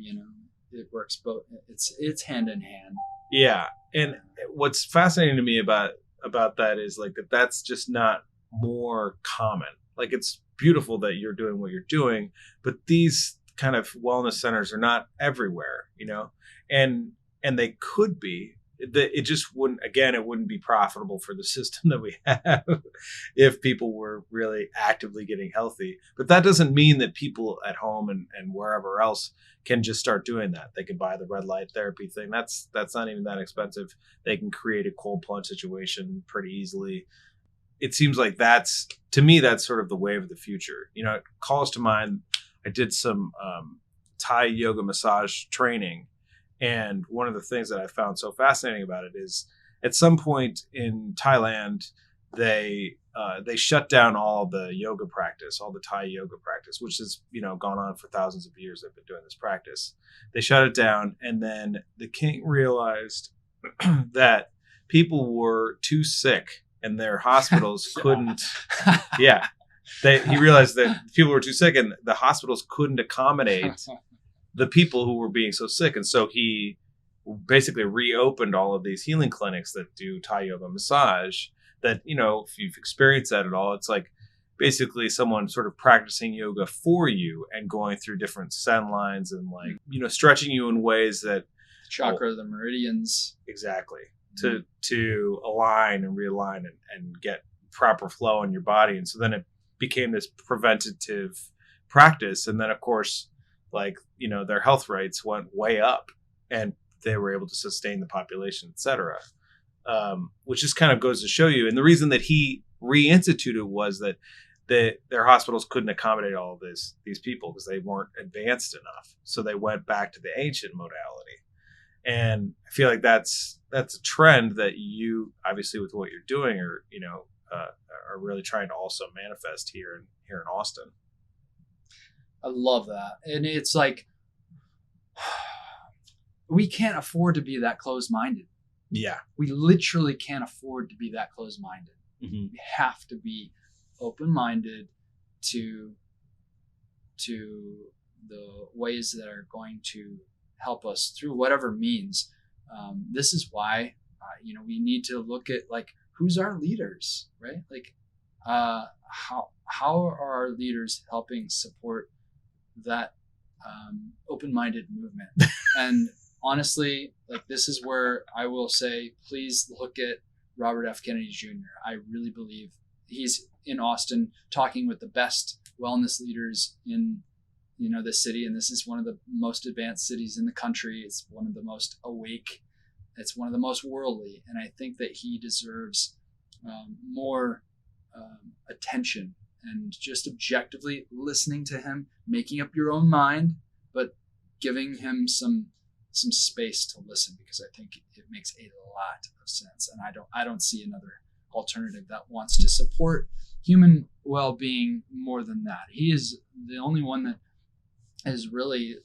it works both. It's hand in hand. Yeah. And what's fascinating to me about about that is like that's just not more common. Like, it's beautiful that you're doing what you're doing, but these kind of wellness centers are not everywhere, and they could be. It just wouldn't, again, it wouldn't be profitable for the system that we have if people were really actively getting healthy. But that doesn't mean that people at home and wherever else can just start doing that. They can buy the red light therapy thing. That's not even that expensive. They can create a cold plunge situation pretty easily. It seems like to me, that's sort of the wave of the future. It calls to mind, I did some Thai yoga massage training. And one of the things that I found so fascinating about it is at some point in Thailand, they shut down all the yoga practice, all the Thai yoga practice, which has, gone on for thousands of years. They've been doing this practice. They shut it down. And then the king realized that people were too sick and their hospitals couldn't. Yeah. He realized that people were too sick and the hospitals couldn't accommodate the people who were being so sick. And so he basically reopened all of these healing clinics that do Thai yoga massage that, if you've experienced that at all, it's like basically someone sort of practicing yoga for you and going through different sen lines and like, stretching you in ways that the meridians. Exactly. To align and realign and get proper flow in your body. And so then it became this preventative practice. And then of course, like, their health rates went way up and they were able to sustain the population, et cetera. Which just kind of goes to show you. And the reason that he reinstituted was that their hospitals couldn't accommodate all of these people because they weren't advanced enough. So they went back to the ancient modality. And I feel like that's a trend that you, obviously with what you're doing, are really trying to also manifest here in Austin. I love that. And it's like, we can't afford to be that closed-minded. Yeah. We literally can't afford to be that closed-minded. Mm-hmm. We have to be open-minded to the ways that are going to help us through whatever means. This is why, we need to look at like, who's our leaders, right? Like, how are our leaders helping support that open-minded movement? And honestly, like, this is where I will say, please look at Robert F. Kennedy Jr. I really believe he's in Austin talking with the best wellness leaders in the city, and this is one of the most advanced cities in the country. It's one of the most awake. It's one of the most worldly, and I think that he deserves more attention. And just objectively listening to him, making up your own mind, but giving him some space to listen, because I think it makes a lot of sense. And I don't see another alternative that wants to support human well-being more than that. He is the only one that is really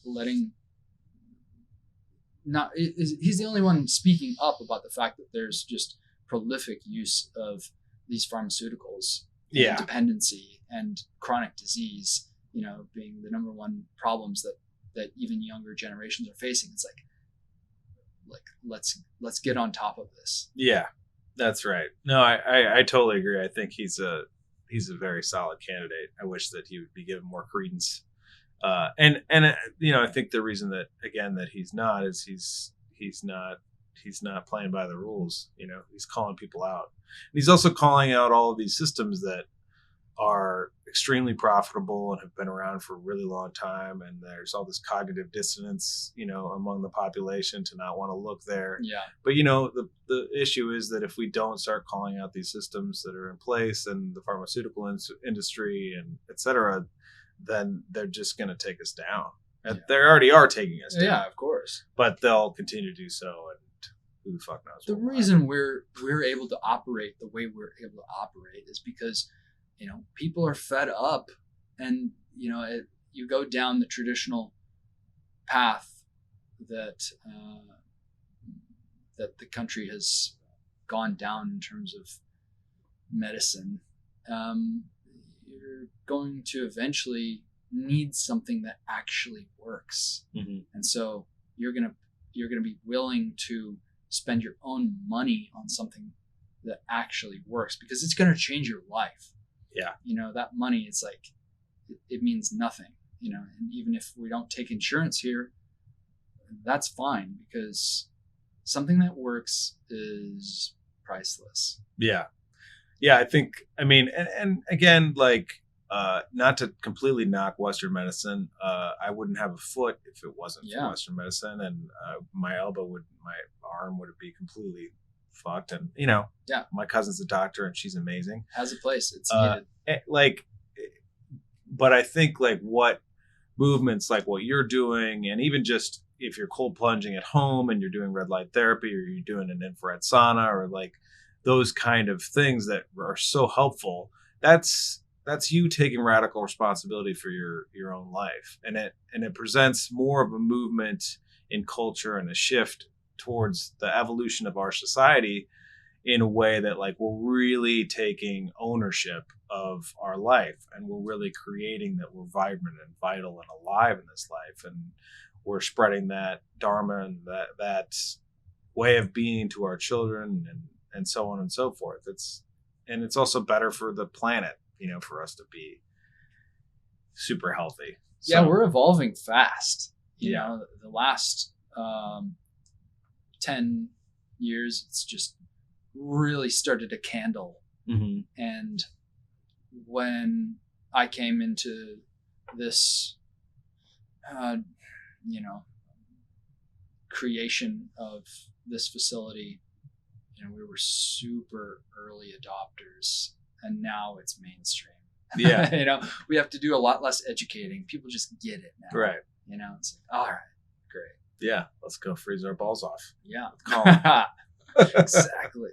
he's the only one speaking up about the fact that there's just prolific use of these pharmaceuticals. Yeah. Dependency and chronic disease, being the number one problems that even younger generations are facing. It's like let's get on top of this. Yeah, that's right. No, I totally agree. I think he's a very solid candidate. I wish that he would be given more credence. And I think the reason that he's not is he's not playing by the rules. He's calling people out. And he's also calling out all of these systems that are extremely profitable and have been around for a really long time. And there's all this cognitive dissonance, among the population to not want to look there. Yeah. But, the issue is that if we don't start calling out these systems that are in place and the pharmaceutical industry and et cetera, then they're just going to take us down. And they already are taking us down. Yeah, of course. But they'll continue to do so. And who the fuck knows? The reason we're able to operate the way we're able to operate is because, people are fed up, and, you go down the traditional path that the country has gone down in terms of medicine. You're going to eventually need something that actually works. Mm-hmm. And so you're going to be willing to spend your own money on something that actually works, because it's going to change your life. Yeah. You know, that money, it's like, it means nothing, you know, and even if we don't take insurance here, that's fine, because something that works is priceless. Yeah. Yeah. I think, I mean, and again, like, not to completely knock Western medicine, I wouldn't have a foot if it wasn't for Western medicine, and my arm would be completely fucked. And you know, my cousin's a doctor, and she's amazing. Has a place. It's needed. But I think like what movements like what you're doing, and even just if you're cold plunging at home and you're doing red light therapy, or you're doing an infrared sauna, or like those kind of things that are so helpful, that's you taking radical responsibility for your own life, and it presents more of a movement in culture and a shift towards the evolution of our society in a way that like we're really taking ownership of our life, and we're really creating that we're vibrant and vital and alive in this life, and we're spreading that dharma and that way of being to our children, and so on and so forth. It's also better for the planet, you know, for us to be super healthy. So, yeah, we're evolving fast. You know, the last 10 years, it's just really started to candle. Mm-hmm. And when I came into this, you know, creation of this facility, you know, we were super early adopters, and now it's mainstream. Yeah. You know, we have to do a lot less educating. People just get it now. Right. You know, it's like, all right, great. Yeah. Let's go freeze our balls off. Yeah. Caulen. Exactly.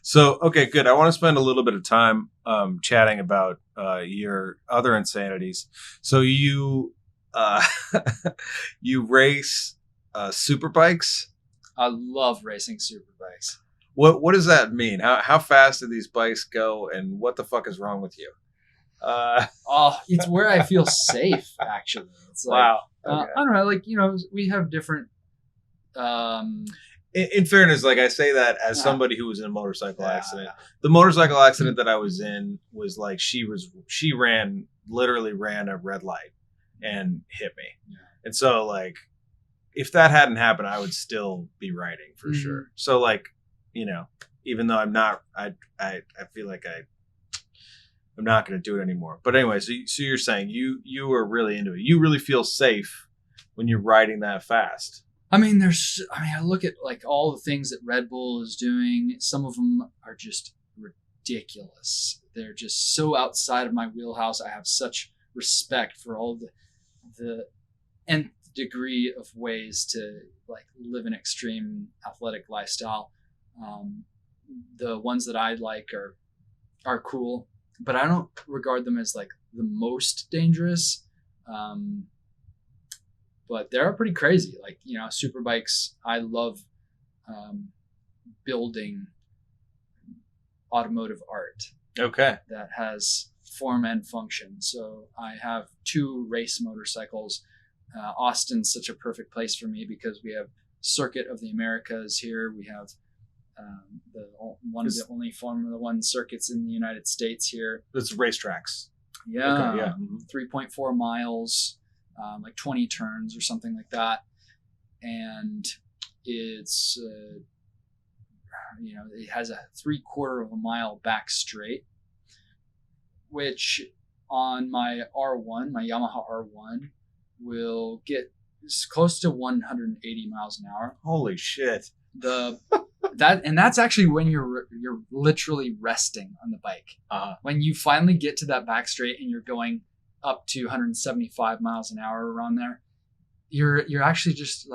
So, okay, good. I want to spend a little bit of time chatting about your other insanities. So you you race super bikes? I love racing super bikes. What does that mean? How fast do these bikes go, and what the fuck is wrong with you? It's where I feel safe, actually. It's like, wow. Okay. I don't know, like, you know, we have different in fairness, like I say that as somebody who was in a motorcycle accident. The motorcycle accident that I was in was like she literally ran a red light and hit me. Yeah. And so like if that hadn't happened, I would still be riding for sure. So like, you know, even though I'm not, I feel like I'm not going to do it anymore. But anyway, so you're saying you are really into it. You really feel safe when you're riding that fast. I mean, I look at like all the things that Red Bull is doing. Some of them are just ridiculous. They're just so outside of my wheelhouse. I have such respect for all the nth degree of ways to like live an extreme athletic lifestyle. The ones that I like are cool, but I don't regard them as like the most dangerous. But they're pretty crazy. Like, you know, super bikes, I love building automotive art. Okay. That has form and function. So I have 2 race motorcycles. Austin's such a perfect place for me because we have Circuit of the Americas here. We have one of the only Formula One circuits in the United States here. It's racetracks. Yeah. Okay, yeah. 3.4 miles. Like 20 turns or something like that. And it's, you know, it has a 3/4 of a mile back straight, which on my R1, my Yamaha R1, will get close to 180 miles an hour. Holy shit. That's actually when you're literally resting on the bike. When you finally get to that back straight and you're going up to 175 miles an hour around there, you're actually just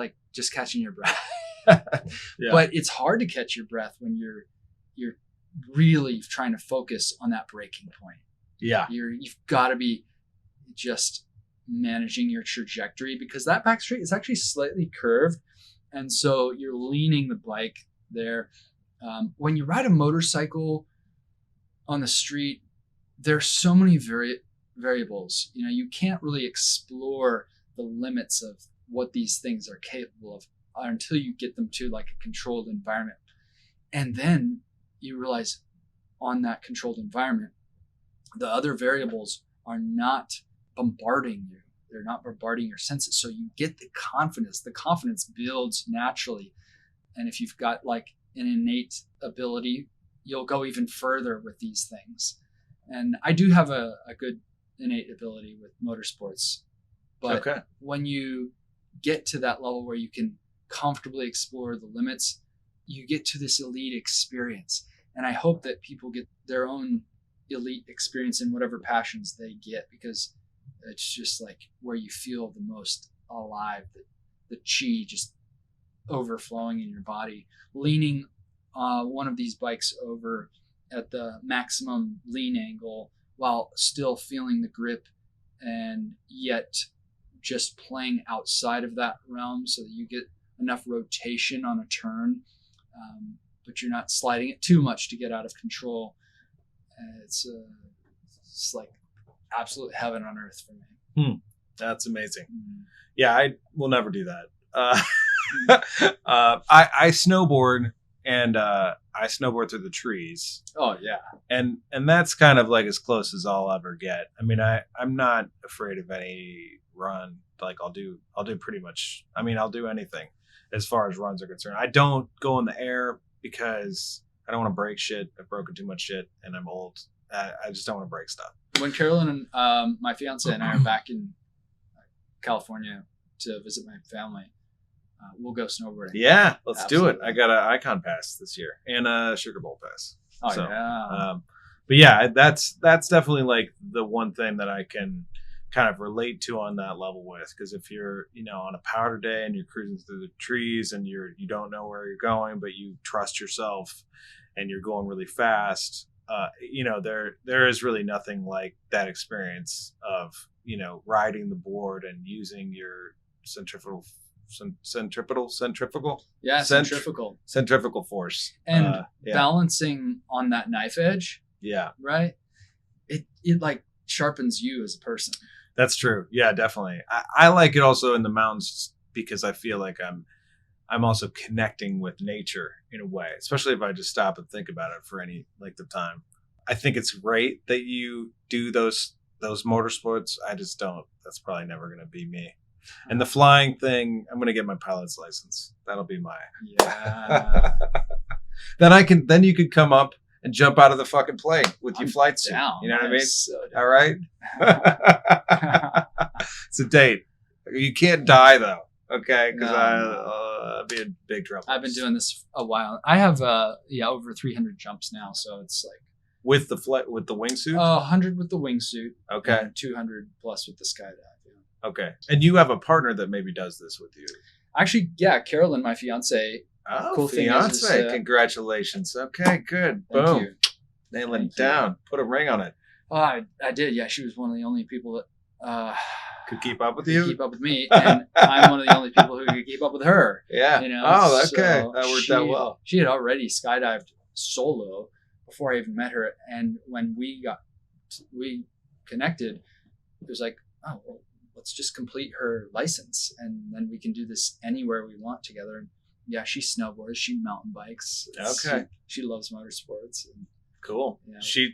catching your breath. Yeah. But it's hard to catch your breath when you're really trying to focus on that braking point. Yeah. You've got to be just managing your trajectory because that back straight is actually slightly curved. And so you're leaning the bike there. When you ride a motorcycle on the street, there's so many variables. You know, you can't really explore the limits of what these things are capable of until you get them to like a controlled environment. And then you realize on that controlled environment, the other variables are not bombarding you. They're not bombarding your senses. So you get the confidence. The confidence builds naturally. And if you've got like an innate ability, you'll go even further with these things. And I do have a good innate ability with motorsports. But when you get to that level where you can comfortably explore the limits, you get to this elite experience. And I hope that people get their own elite experience in whatever passions they get, because it's just like where you feel the most alive, the chi just overflowing in your body, leaning one of these bikes over at the maximum lean angle while still feeling the grip, and yet just playing outside of that realm so that you get enough rotation on a turn, but you're not sliding it too much to get out of control. It's like absolute heaven on earth for me. That's amazing. Yeah, I will never do that. I snowboard, and I snowboard through the trees. Oh yeah. And that's kind of like as close as I'll ever get. I mean, I'm not afraid of any run. Like I'll do pretty much, I mean, I'll do anything as far as runs are concerned. I don't go in the air because I don't want to break shit. I've broken too much shit and I'm old. I just don't want to break stuff. When Carolyn and my fiance and I are back in California to visit my family, we'll go snowboarding. Yeah, let's Absolutely. do it. I got an Icon pass this year and a Sugar Bowl pass. Oh, yeah. But yeah, that's definitely like the one thing that I can kind of relate to on that level with, because if you're, on a powder day and you're cruising through the trees and you don't know where you're going, but you trust yourself and you're going really fast, there is really nothing like that experience of, riding the board and using your centrifugal force and balancing on that knife edge. Yeah. Right. It like sharpens you as a person. That's true. Yeah, definitely. I like it also in the mountains because I feel like I'm also connecting with nature in a way, especially if I just stop and think about it for any length of time. I think it's great that you do those motorsports. I just don't. That's probably never going to be me. And the flying thing, I'm going to get my pilot's license. That'll be my. Yeah. Then you could come up and jump out of the fucking plane with your flight suit. Down. You know what I mean? So all right. It's a date. You can't die though. Okay, because I'll be in big trouble. I've been doing this a while. I have over 300 jumps now, so it's like with the wingsuit. 100 with the wingsuit. Okay, and 200 plus with the skydive. Yeah. Okay, and you have a partner that maybe does this with you. Actually, yeah, Carolyn, my fiance. Oh, cool fiance! Thing is, congratulations. Okay, good. Boom. You. Nailing it down. Put a ring on it. Oh, I did. Yeah, she was one of the only people that could keep up with you. Keep up with me, and I'm one of the only people who could keep up with her. Yeah. Oh, okay. So that worked out well. She had already skydived solo before I even met her, and when we connected, it was like, oh, well, let's just complete her license, and then we can do this anywhere we want together. And yeah, she snowboards, she mountain bikes. Okay. She loves motorsports. And, cool.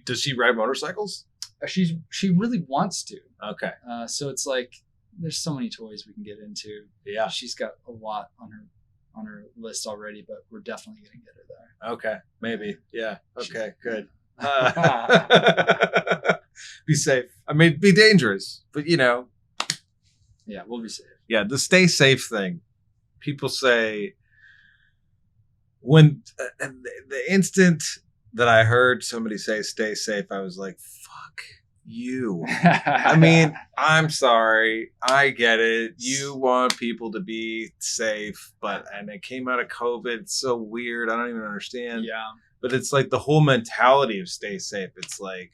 Does she ride motorcycles? She really wants to. Okay. So it's like there's so many toys we can get into. Yeah. She's got a lot on her list already, but we're definitely gonna get her there. Okay. Maybe. Yeah. Okay. Good. Be safe. I mean, be dangerous, but Yeah, we'll be safe. Yeah, the stay safe thing. People say when the instant that I heard somebody say stay safe, I was like, fuck you. I mean, I'm sorry. I get it. You want people to be safe, and it came out of COVID. It's so weird. I don't even understand. Yeah. But it's like the whole mentality of stay safe. It's like,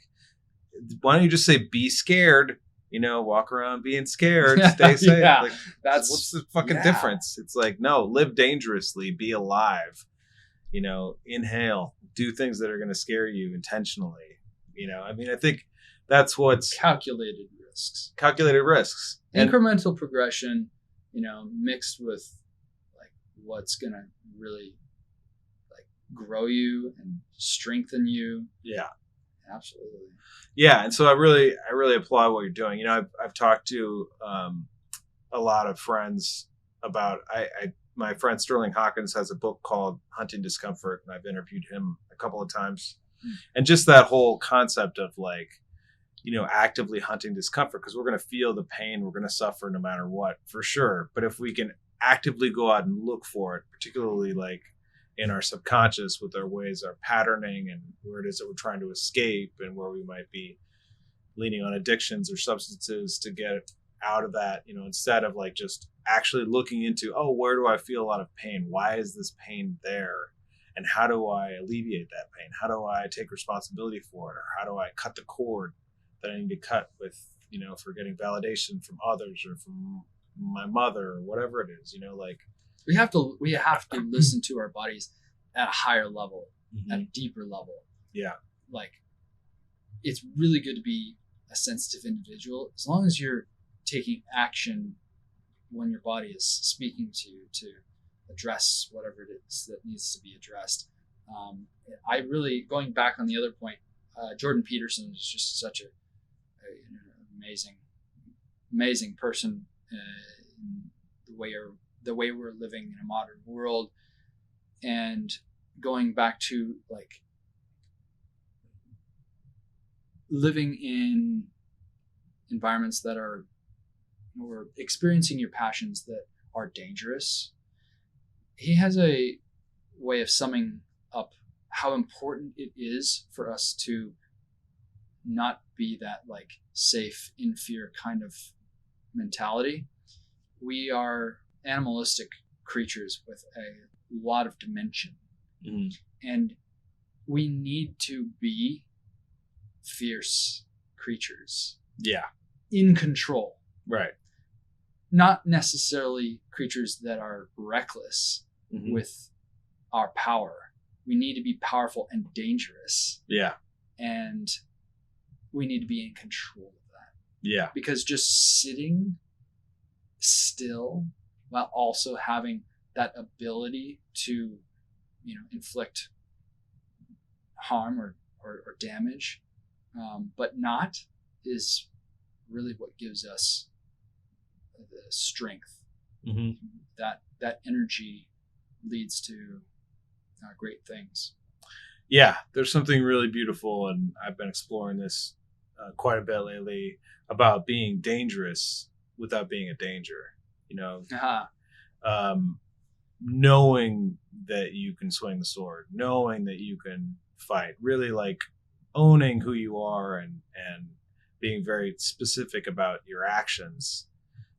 why don't you just say be scared? Walk around being scared, stay safe. Yeah, like, what's the fucking difference? It's like, no, live dangerously, be alive. Inhale, do things that are going to scare you intentionally. I mean, I think that's what's calculated risks. Incremental progression, mixed with like what's going to really like grow you and strengthen you. Yeah. Absolutely. Yeah. And so I really applaud what you're doing. You know, I've talked to a lot of friends about, my friend Sterling Hawkins has a book called Hunting Discomfort, and I've interviewed him a couple of times. And just that whole concept of like, you know, actively hunting discomfort, because we're going to feel the pain, we're going to suffer no matter what, for sure. But if we can actively go out and look for it, particularly like in our subconscious with our ways, our patterning, and where it is that we're trying to escape, and where we might be leaning on addictions or substances to get out of that, you know, instead of like just actually looking into, oh, where do I feel a lot of pain? Why is this pain there? And how do I alleviate that pain? How do I take responsibility for it? Or how do I cut the cord that I need to cut with, you know, for getting validation from others or from my mother or whatever it is, you know, like we have to listen to our bodies at a higher level, at a deeper level. Yeah. Like, it's really good to be a sensitive individual as long as you're taking action when your body is speaking to you to address whatever it is that needs to be addressed. I really, going back on the other point, Jordan Peterson is just such an amazing person in the way we're living in a modern world. And going back to like living in environments that are, or experiencing your passions that are dangerous. He has a way of summing up how important it is for us to not be that like safe in fear kind of mentality. We are animalistic creatures with a lot of dimension, and we need to be fierce creatures. Yeah. In control. Right. Not necessarily creatures that are reckless with our power. We need to be powerful and dangerous. Yeah. And we need to be in control of that. Yeah. Because just sitting still while also having that ability to, you know, inflict harm or damage, but not, is really what gives us the strength. That energy leads to great things. Yeah, there's something really beautiful, and I've been exploring this quite a bit lately, about being dangerous without being a danger. You know, knowing that you can swing the sword, knowing that you can fight, really like owning who you are and being very specific about your actions.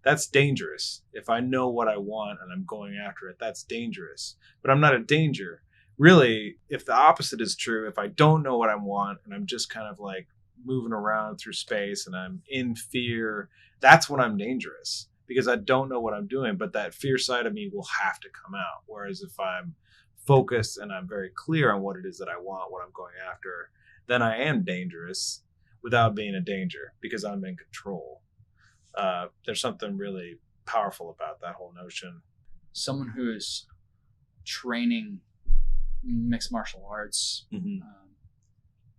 That's dangerous. If I know what I want and I'm going after it, that's dangerous. But I'm not a danger. Really, if the opposite is true, if I don't know what I want and I'm just kind of like moving around through space and I'm in fear, that's when I'm dangerous, because I don't know what I'm doing. But that fear side of me will have to come out. Whereas if I'm focused and I'm very clear on what it is that I want, what I'm going after, then I am dangerous without being a danger, because I'm in control. There's something really powerful about that whole notion. Someone who is training mixed martial arts,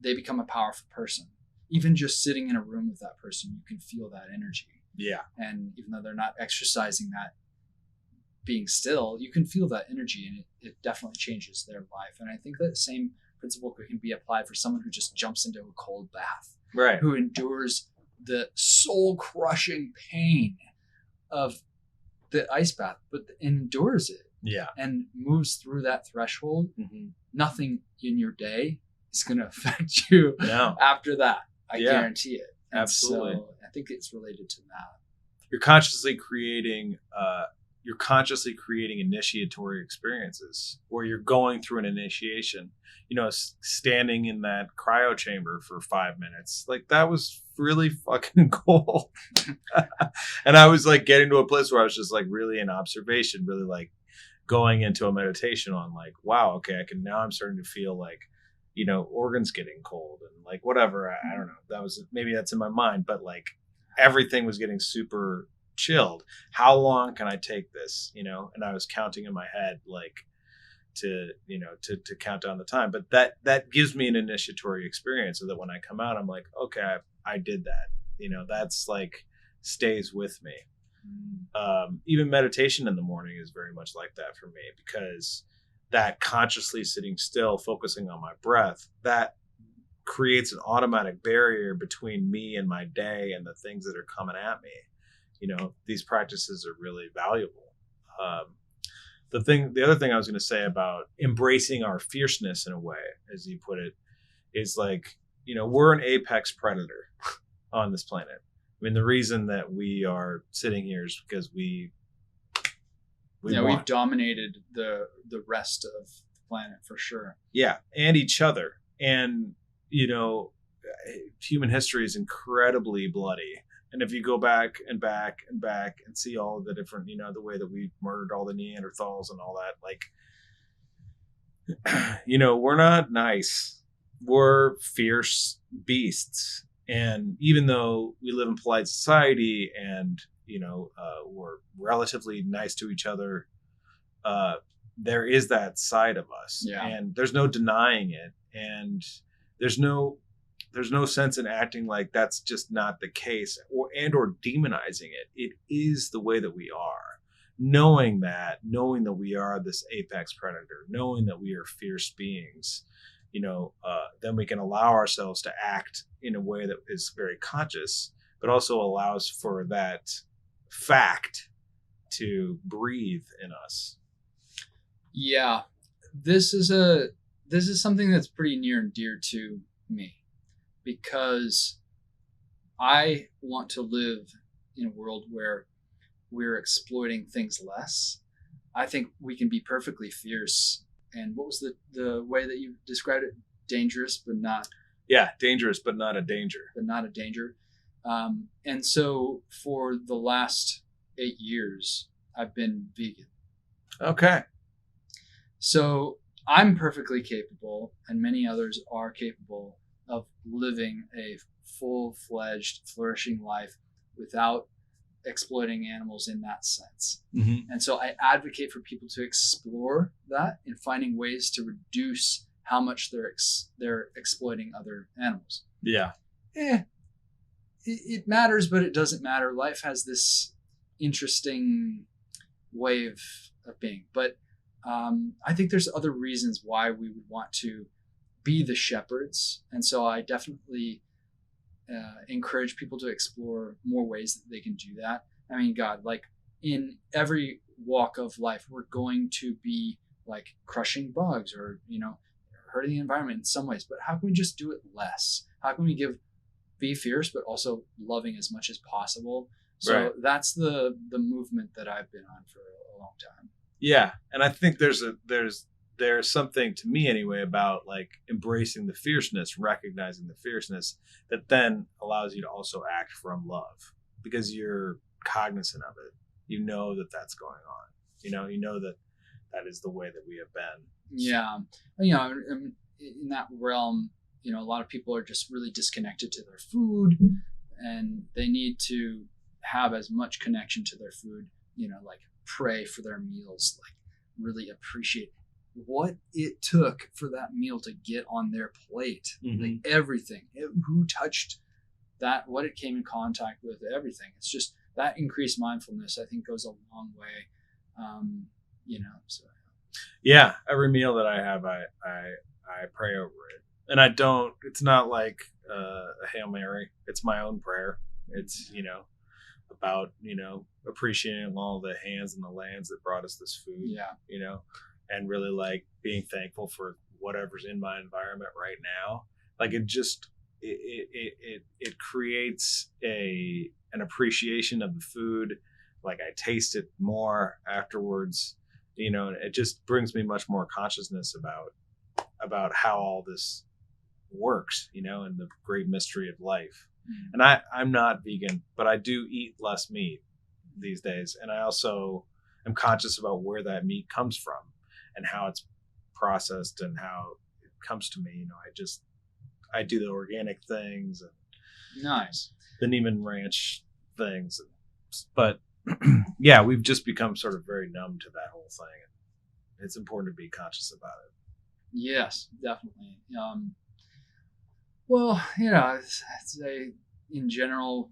they become a powerful person. Even just sitting in a room with that person, you can feel that energy. Yeah. And even though they're not exercising that, being still, you can feel that energy, and it definitely changes their life. And I think that same principle can be applied for someone who just jumps into a cold bath, right? Who endures the soul-crushing pain of the ice bath, but endures it. Yeah. And moves through that threshold. Nothing in your day is going to affect you after that. I guarantee it. And absolutely. So I think it's related to that. You're consciously creating initiatory experiences, where you're going through an initiation, you know, standing in that cryochamber for 5 minutes. Like, that was really fucking cool. And I was like getting to a place where I was just like really in observation, really like going into a meditation on like, wow, okay, I'm starting to feel like, you know, organs getting cold and like whatever. I don't know. Maybe that's in my mind, but like everything was getting super chilled. How long can I take this? You know? And I was counting in my head, like, to count down the time. But that gives me an initiatory experience so that when I come out, I'm like, okay, I did that. That's like stays with me. Even meditation in the morning is very much like that for me, because that consciously sitting still, focusing on my breath, that creates an automatic barrier between me and my day and the things that are coming at me. These practices are really valuable. The other thing I was going to say about embracing our fierceness in a way, as you put it, is like, we're an apex predator on this planet. I mean, the reason that we are sitting here is because we've dominated the rest of the planet for sure. Yeah, and each other. And, human history is incredibly bloody. And if you go back and back and back and see all of the different, the way that we murdered all the Neanderthals and all that, like, we're not nice. We're fierce beasts. And even though we live in polite society and, we're relatively nice to each other, there is that side of us. Yeah. And there's no denying it. And there's no sense in acting like that's just not the case or demonizing it. It is the way that we are. Knowing that we are this apex predator, knowing that we are fierce beings, then we can allow ourselves to act in a way that is very conscious, but also allows for that fact to breathe in us. Yeah, this is something that's pretty near and dear to me, because I want to live in a world where we're exploiting things less. I think we can be perfectly fierce. And what was the way that you described it? Dangerous, but not. Yeah, dangerous, but not a danger. But not a danger. And so for the last 8 years, I've been vegan. Okay. So I'm perfectly capable, and many others are capable, of living a full-fledged, flourishing life without exploiting animals in that sense. Mm-hmm. And so I advocate for people to explore that and finding ways to reduce how much they're exploiting other animals. Yeah. It matters, but it doesn't matter. Life has this interesting way of being. But I think there's other reasons why we would want to be the shepherds. And so I definitely encourage people to explore more ways that they can do that. I mean, God, like in every walk of life, we're going to be like crushing bugs or, hurting the environment in some ways, but how can we just do it less? How can we be fierce, but also loving as much as possible? So Right. That's the movement that I've been on for a long time. Yeah. And I think there's something, to me anyway, about like embracing the fierceness, recognizing the fierceness that then allows you to also act from love, because you're cognizant of it. You know that that's going on. You know that is the way that we have been. Yeah. In that realm, a lot of people are just really disconnected to their food, and they need to have as much connection to their food, like pray for their meals, like really appreciate what it took for that meal to get on their plate. Mm-hmm. Like everything, who touched that, what it came in contact with, everything. It's just that increased mindfulness, I think, goes a long way. So. Yeah. Every meal that I have, I pray over it, and I don't, it's not like a Hail Mary. It's my own prayer. It's, about, appreciating all the hands and the lands that brought us this food. Yeah. And really like being thankful for whatever's in my environment right now. Like it just, it creates an appreciation of the food. Like I taste it more afterwards, and it just brings me much more consciousness about how all this works, and the great mystery of life. And I'm not vegan, but I do eat less meat these days. And I also am conscious about where that meat comes from and how it's processed and how it comes to me. I do the organic things and Nice. the Neiman Ranch things. But yeah, we've just become sort of very numb to that whole thing. it's important to be conscious about it. Yes, definitely. Well, I'd say in general,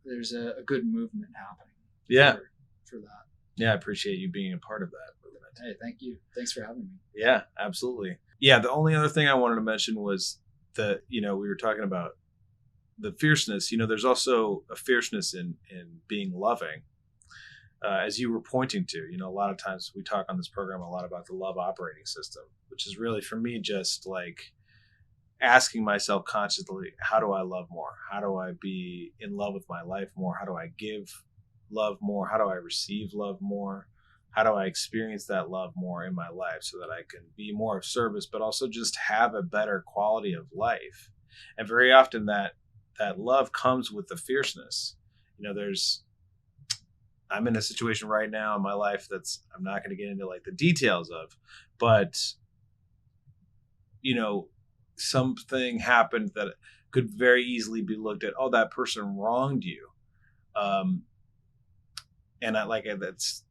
there's a good movement happening. Yeah. For that. Yeah, I appreciate you being a part of that movement. Hey, thank you. Thanks for having me. Yeah, absolutely. Yeah, the only other thing I wanted to mention was that, we were talking about the fierceness. There's also a fierceness in being loving. As you were pointing to, a lot of times we talk on this program a lot about the love operating system, which is really for me just like asking myself consciously, how do I love more? How do I be in love with my life more? How do I give love more? How do I receive love more? How do I experience that love more in my life so that I can be more of service, but also just have a better quality of life? And very often that love comes with the fierceness. I'm in a situation right now in my life that's, I'm not going to get into like the details of, but something happened that could very easily be looked at, oh, that person wronged you. And that's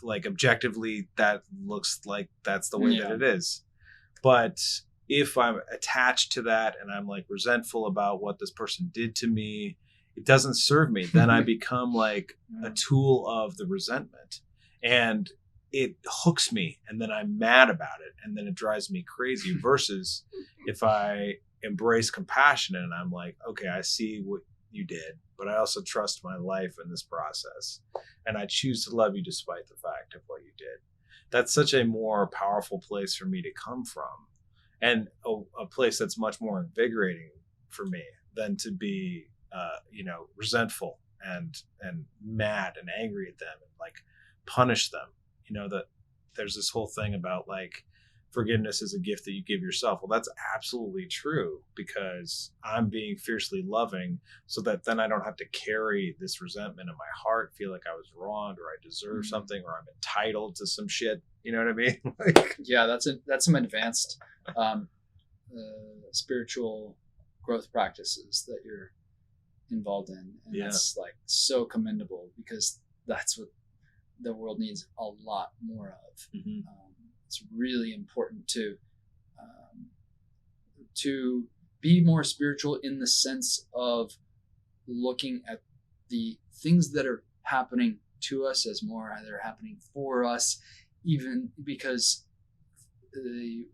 like objectively, that looks like that's the way that it is. But if I'm attached to that and I'm like resentful about what this person did to me, it doesn't serve me. Then I become like a tool of the resentment, and it hooks me, and then I'm mad about it, and then it drives me crazy. Versus if I embrace compassion and I'm like, okay, I see what you did, but I also trust my life in this process, and I choose to love you despite the fact of what you did. That's such a more powerful place for me to come from, and a place that's much more invigorating for me than to be resentful and mad and angry at them and like punish them. That there's this whole thing about like forgiveness is a gift that you give yourself. Well, that's absolutely true, because I'm being fiercely loving so that then I don't have to carry this resentment in my heart, feel like I was wronged or I deserve something or I'm entitled to some shit. You know what I mean? Yeah, that's some advanced spiritual growth practices that you're involved in, and that's like so commendable, because that's what the world needs a lot more of. It's really important to be more spiritual in the sense of looking at the things that are happening to us as more they're happening for us, even because the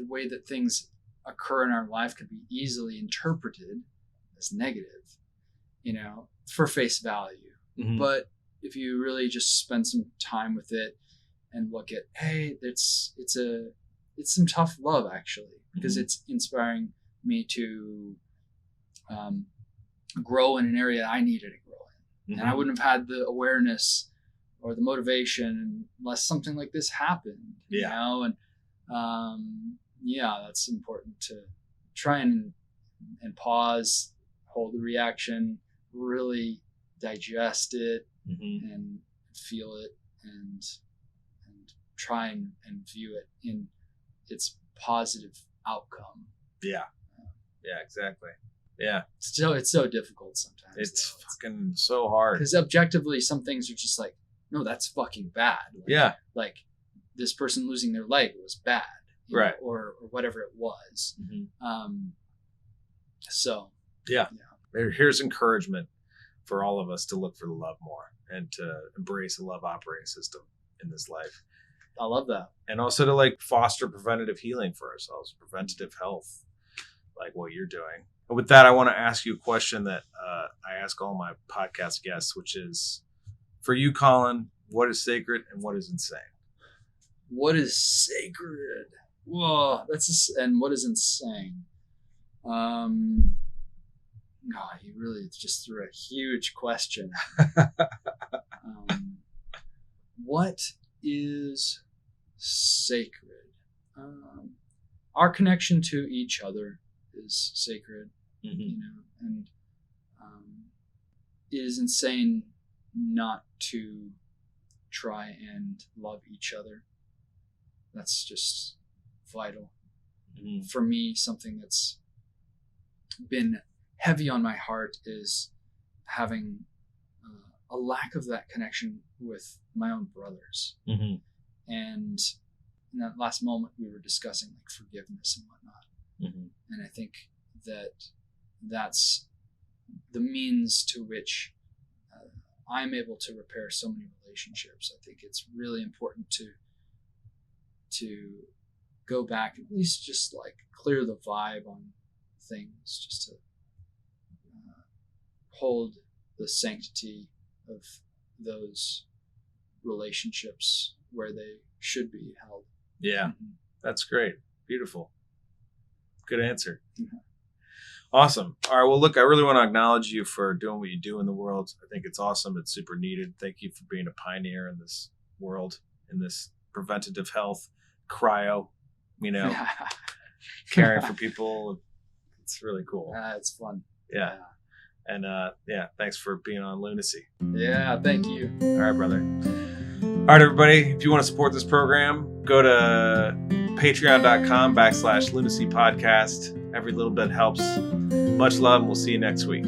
way that things occur in our life could be easily interpreted as negative, for face value. But if you really just spend some time with it and look at, hey, it's some tough love actually, because it's inspiring me to grow in an area I needed to grow in. And I wouldn't have had the awareness or the motivation unless something like this happened, and that's important to try and pause, hold the reaction, really digest it and feel it, and try and view it in its positive outcome. Yeah, exactly. Yeah. It's so difficult sometimes. It's fucking so hard. Because objectively, some things are just like, no, that's fucking bad. Like this person losing their leg was bad. Right. Or whatever it was. Here's encouragement for all of us to look for the love more and to embrace a love operating system in this life. I love that. And also to like foster preventative healing for ourselves, preventative health, like what you're doing. And with that, I want to ask you a question that I ask all my podcast guests, which is, for you, Caulen, what is sacred and what is insane? What is sacred? Whoa, and what is insane? You really just threw a huge question. What is sacred? Our connection to each other is sacred, and it is insane not to try and love each other. That's just vital. For me, something that's been heavy on my heart is having a lack of that connection with my own brothers. And in that last moment, we were discussing like forgiveness and whatnot. Mm-hmm. And I think that that's the means to which I'm able to repair so many relationships. I think it's really important to go back and at least just like clear the vibe on things, just to hold the sanctity of those relationships where they should be held. Yeah, Mm-hmm. that's great. Beautiful. Good answer. Mm-hmm. Awesome. All right. Well, look, I really want to acknowledge you for doing what you do in the world. I think it's awesome. It's super needed. Thank you for being a pioneer in this world, in this preventative health, cryo, caring for people. It's really cool. It's fun. Yeah. And thanks for being on Lunacy. Yeah, thank you. All right, brother. All right, everybody. If you want to support this program, go to patreon.com/Lunacy podcast. Every little bit helps. Much love, and we'll see you next week.